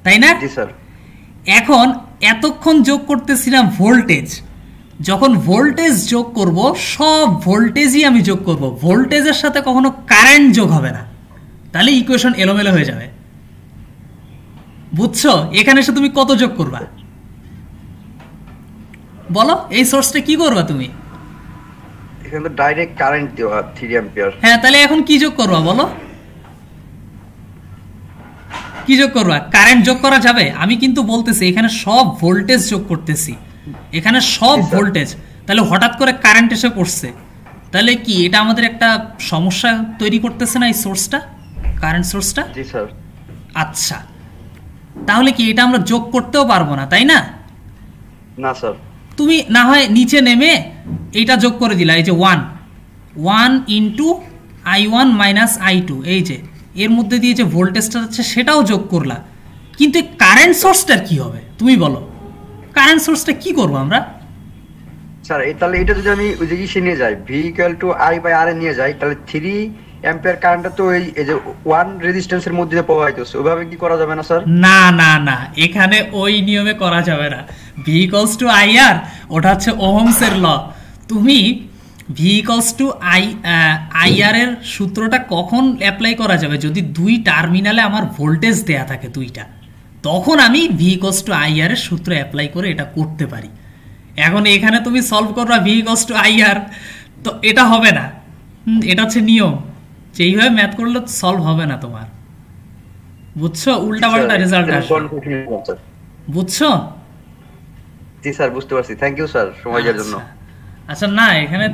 তাই না? জি স্যার। এখন এতক্ষণ যোগ করতেছিলাম ভোল্টেজ, যখন ভোল্টেজ যোগ করব সব ভোল্টেজই আমি যোগ করব, ভোল্টেজের সাথে কখনো কারেন্ট যোগ হবে না, তাহলে ইকুয়েশন এলোমেলো হয়ে যাবে। বুঝছো? এখানে এসে তুমি কত যোগ করবা বলো? এই সোর্সটা কি করবা তুমি? এখানে তো ডাইরেক্ট কারেন্ট দেওয়া 3 অ্যাম্পিয়ার। হ্যাঁ, তাহলে এখন কি যোগ করবা বলো? কি যোগ করবা? কারেন্ট যোগ করা যাবে? আমি কিন্তু বলতেছি এখানে সব ভোল্টেজ যোগ করতেছি, এখানে সব ভোল্টেজ। তাহলে হঠাৎ করে কারেন্ট এসে পড়ছে, তাহলে কি এটা আমাদের একটা সমস্যা তৈরি করতেছে না এই সোর্সটা, কারেন্ট সোর্সটা? জি স্যার। আচ্ছা, তাহলে কি এটা আমরা যোগ করতেও পারবো না, তাই না? না স্যার। তুমি না হয় নিচে নেমে এইটা যোগ করে দিলা, এই যে 1 ইন্টু I1 মাইনাস I2, এই যে এর মধ্যে দিয়ে যে ভোল্টেজটা আছে সেটাও যোগ করলা, কিন্তু কারেন্ট সোর্সটার কি হবে তুমি বলো? কারেন্ট সোর্সটা কি করবো আমরা? স্যার তাহলে এটা যদি আমি ওই যে ইসে নিয়ে যাই, V = I/R এ নিয়ে যাই, তাহলে 3 অ্যাম্পিয়ার কারেন্টটা তো এই যে 1 রেজিস্ট্যান্সের মধ্যে দিয়ে প্রবাহিত হচ্ছে, ওইভাবে কি করা যাবে না স্যার? না না না, এখানে ওই নিয়মে করা যাবে না। V = IR, ওটা হচ্ছে ওহমসের ল। তুমি V = IR এর সূত্রটা কখন অ্যাপ্লাই করা যাবে? যদি দুই টার্মিনালে আমার ভোল্টেজ দেয়া থাকে দুইটা, তখন আমি V = IR এর সূত্র অ্যাপ্লাই করে এটা করতে পারি। এখন এখানে তুমি সলভ করবা V = IR, তো এটা হবে না। এটা হচ্ছে নিয়ম, যেইভাবে ম্যাথ করলে সলভ হবে না তোমার, বুঝছো? উল্টাপাল্টা রেজাল্ট আসবে, বুঝছো? জি স্যার, বুঝতে পারছি। থ্যাংক ইউ স্যার সময় দেওয়ার জন্য। আচ্ছা, না এখানে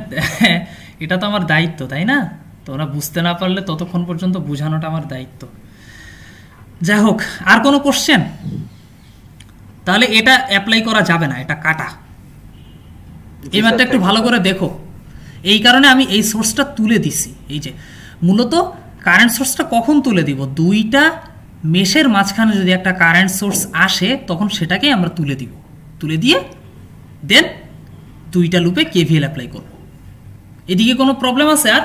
এটা তো আমার দায়িত্ব, তাই না? তোমরা বুঝতে না পারলে ততক্ষণ পর্যন্ত বোঝানোটা আমার দায়িত্ব। যাই হোক, আর কোনো কোশ্চেন? তাহলে এটা অ্যাপ্লাই করা যাবে না, এটা কাটা। এই ম্যাথটা একটু ভালো করে দেখো, এই কারণে আমি এই সোর্সটা তুলে দিছি। এই যে মূলত কারেন্ট সোর্সটা কখন তুলে দিব? দুইটা মেশের মাঝখানে যদি একটা কারেন্ট সোর্স আসে, তখন সেটাকেই আমরা তুলে দিব, তুলে দিয়ে দেন দুইটা লুপে কেভিএল অ্যাপ্লাই করব। এদিকে কোনো প্রবলেম আছে আর?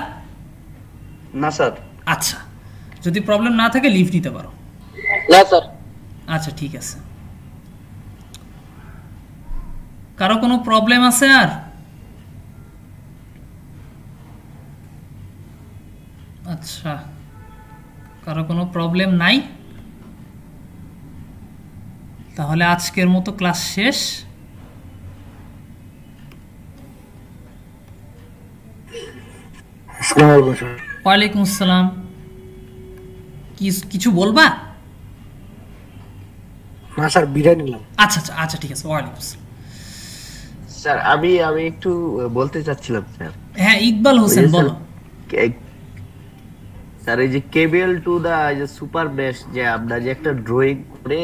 না স্যার। আচ্ছা, যদি প্রবলেম না থাকে লিভ নিতে পারো। না স্যার। আচ্ছা, ঠিক আছে। কারো কোনো প্রবলেম আছে আর? আচ্ছা, কারো কোনো প্রবলেম নাই? তাহলে আজকের মতো ক্লাস শেষ। ওয়ালাইকুম আসসালাম। কিছু বলবা? না স্যার, বিদায় নিলাম। আচ্ছা আচ্ছা আচ্ছা, ঠিক আছে। ওয়ালাইকুম আসসালাম। স্যার আমি একটু বলতে চাচ্ছিলাম স্যার। হ্যাঁ, ইকবাল হোসেন বলো। স্যার এই যে কেবল টু দা যে সুপার মেশ, যে আমরা যে একটা ড্রয়িং করে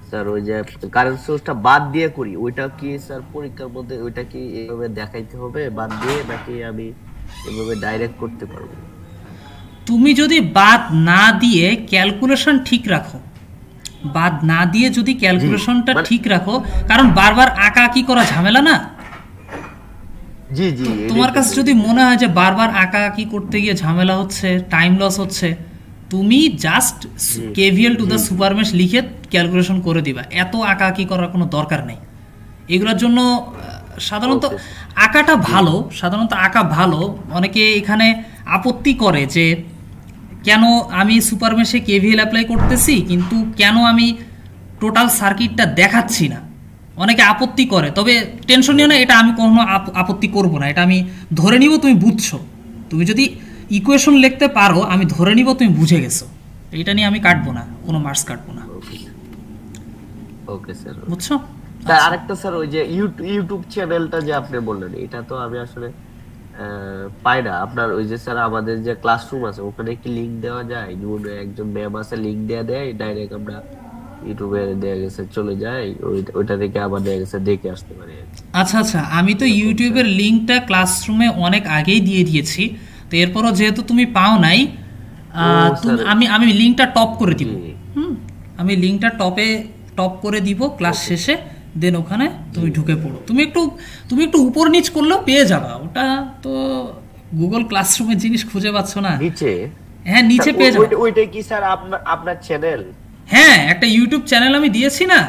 স্যার ওই যে কারেন্ট সোর্সটা বাদ দিয়ে করি, ওইটা কি স্যার পরীক্ষার মধ্যে ওইটা কি এভাবে দেখাইতে হবে বাদ দিয়ে, নাকি আমি এভাবে ডাইরেক্ট করতে পারবো? তুমি যদি বাদ না দিয়ে ক্যালকুলেশন ঠিক রাখো, বাদ না দিয়ে যদি ক্যালকুলেশনটা ঠিক রাখো, কারণ বারবার আঁকাআঁকি করা ঝামেলা না। জি জি, তোমার কাছে যদি মনে হয় যে বারবার আঁকাআঁকি করতে গিয়ে ঝামেলা হচ্ছে, টাইম লস হচ্ছে, তুমি just KVL to the super mesh লিখে ক্যালকুলেশন করে দিবা। এত আঁকাআঁকি করার কোনো দরকার নেই এগুলোর জন্য। সাধারণত আঁকাটা ভালো, সাধারণত আঁকা ভালো। অনেকে এখানে আপত্তি করে যে কেন আমি সুপার মেশে কেভিএল অ্যাপ্লাই করতেছি কিন্তু কেন আমি টোটাল সার্কিটটা দেখাচ্ছি না, অনেকে আপত্তি করে। তবে টেনশন নিও না, এটা আমি কোনো আপত্তি করব না, এটা আমি ধরে নিব তুমি বুঝছো। তুমি যদি ইকুয়েশন লিখতে পারো, আমি ধরে নিব তুমি বুঝে গেছো, এটা নিয়ে আমি কাটবো না, কোনো মার্কস কাটবো না। ওকে স্যার, বুঝছো? স্যার আরেকটা স্যার, ওই যে ইউটিউব চ্যানেলটা যে আপনি বললেন, এটা তো আমি আসলে পাই না আপনার। ওই যে স্যার আমাদের যে ক্লাসরুম আছে, ওখানে কি লিংক দেওয়া যায়? একজন ম্যাম আছে, লিংক দেয়, ডাইরেক্ট আমরা ইউটিউবে দেয়া গেছে চলে যাই, ওইটা থেকে আবার দেয়া গেছে দেখে আসতে পারি। আচ্ছা আচ্ছা, আমি তো ইউটিউবের লিংকটা ক্লাসরুমে অনেক আগেই দিয়ে দিয়েছি, তো এরপরও যেহেতু তুমি পাও নাই, আমি লিংকটা টপ করে দিব। আমি লিংকটা টপ করে দিব ক্লাস শেষে, দেন ওখানে তুমি ঢুকে পড়ো। তুমি একটু উপর নিচ করলেও পেয়ে যাবা, ওটা তো গুগল ক্লাসরুমের জিনিস খুঁজে পাচ্ছ না নিচে? হ্যাঁ, নিচে পেয়ে যাবে। ওইটা কি স্যার আপনার চ্যানেল? হ্যাঁ, একটা ইউটিউব চ্যানেল আমি দিয়েছি না,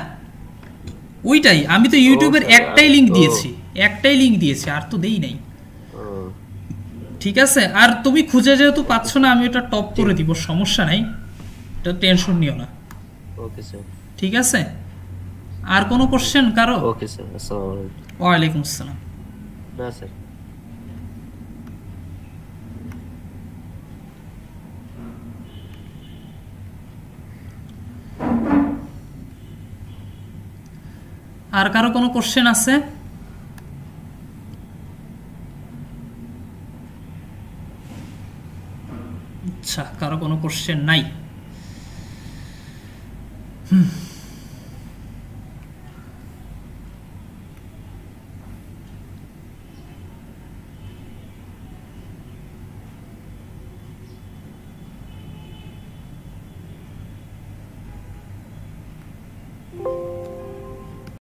ওইটাই। আমি তো ইউটিউবের একটাই লিংক দিয়েছি, আর তো দেই নাই। ঠিক আছে, আর তুমি খুঁজে যেহেতু পাচ্ছ না, আমি ওটা টপ করে দিব, সমস্যা নাই, এটা টেনশন নিও না। Okay sir. ঠিক আছে, আর কোনো কোশ্চেন কারো? ওকে স্যার, আসসালামু আলাইকুম। ওয়ালাইকুম আসসালাম। না স্যার। আর কারো কোনো কোশ্চেন আছে? আচ্ছা, কারো কোনো কোশ্চেন নাই।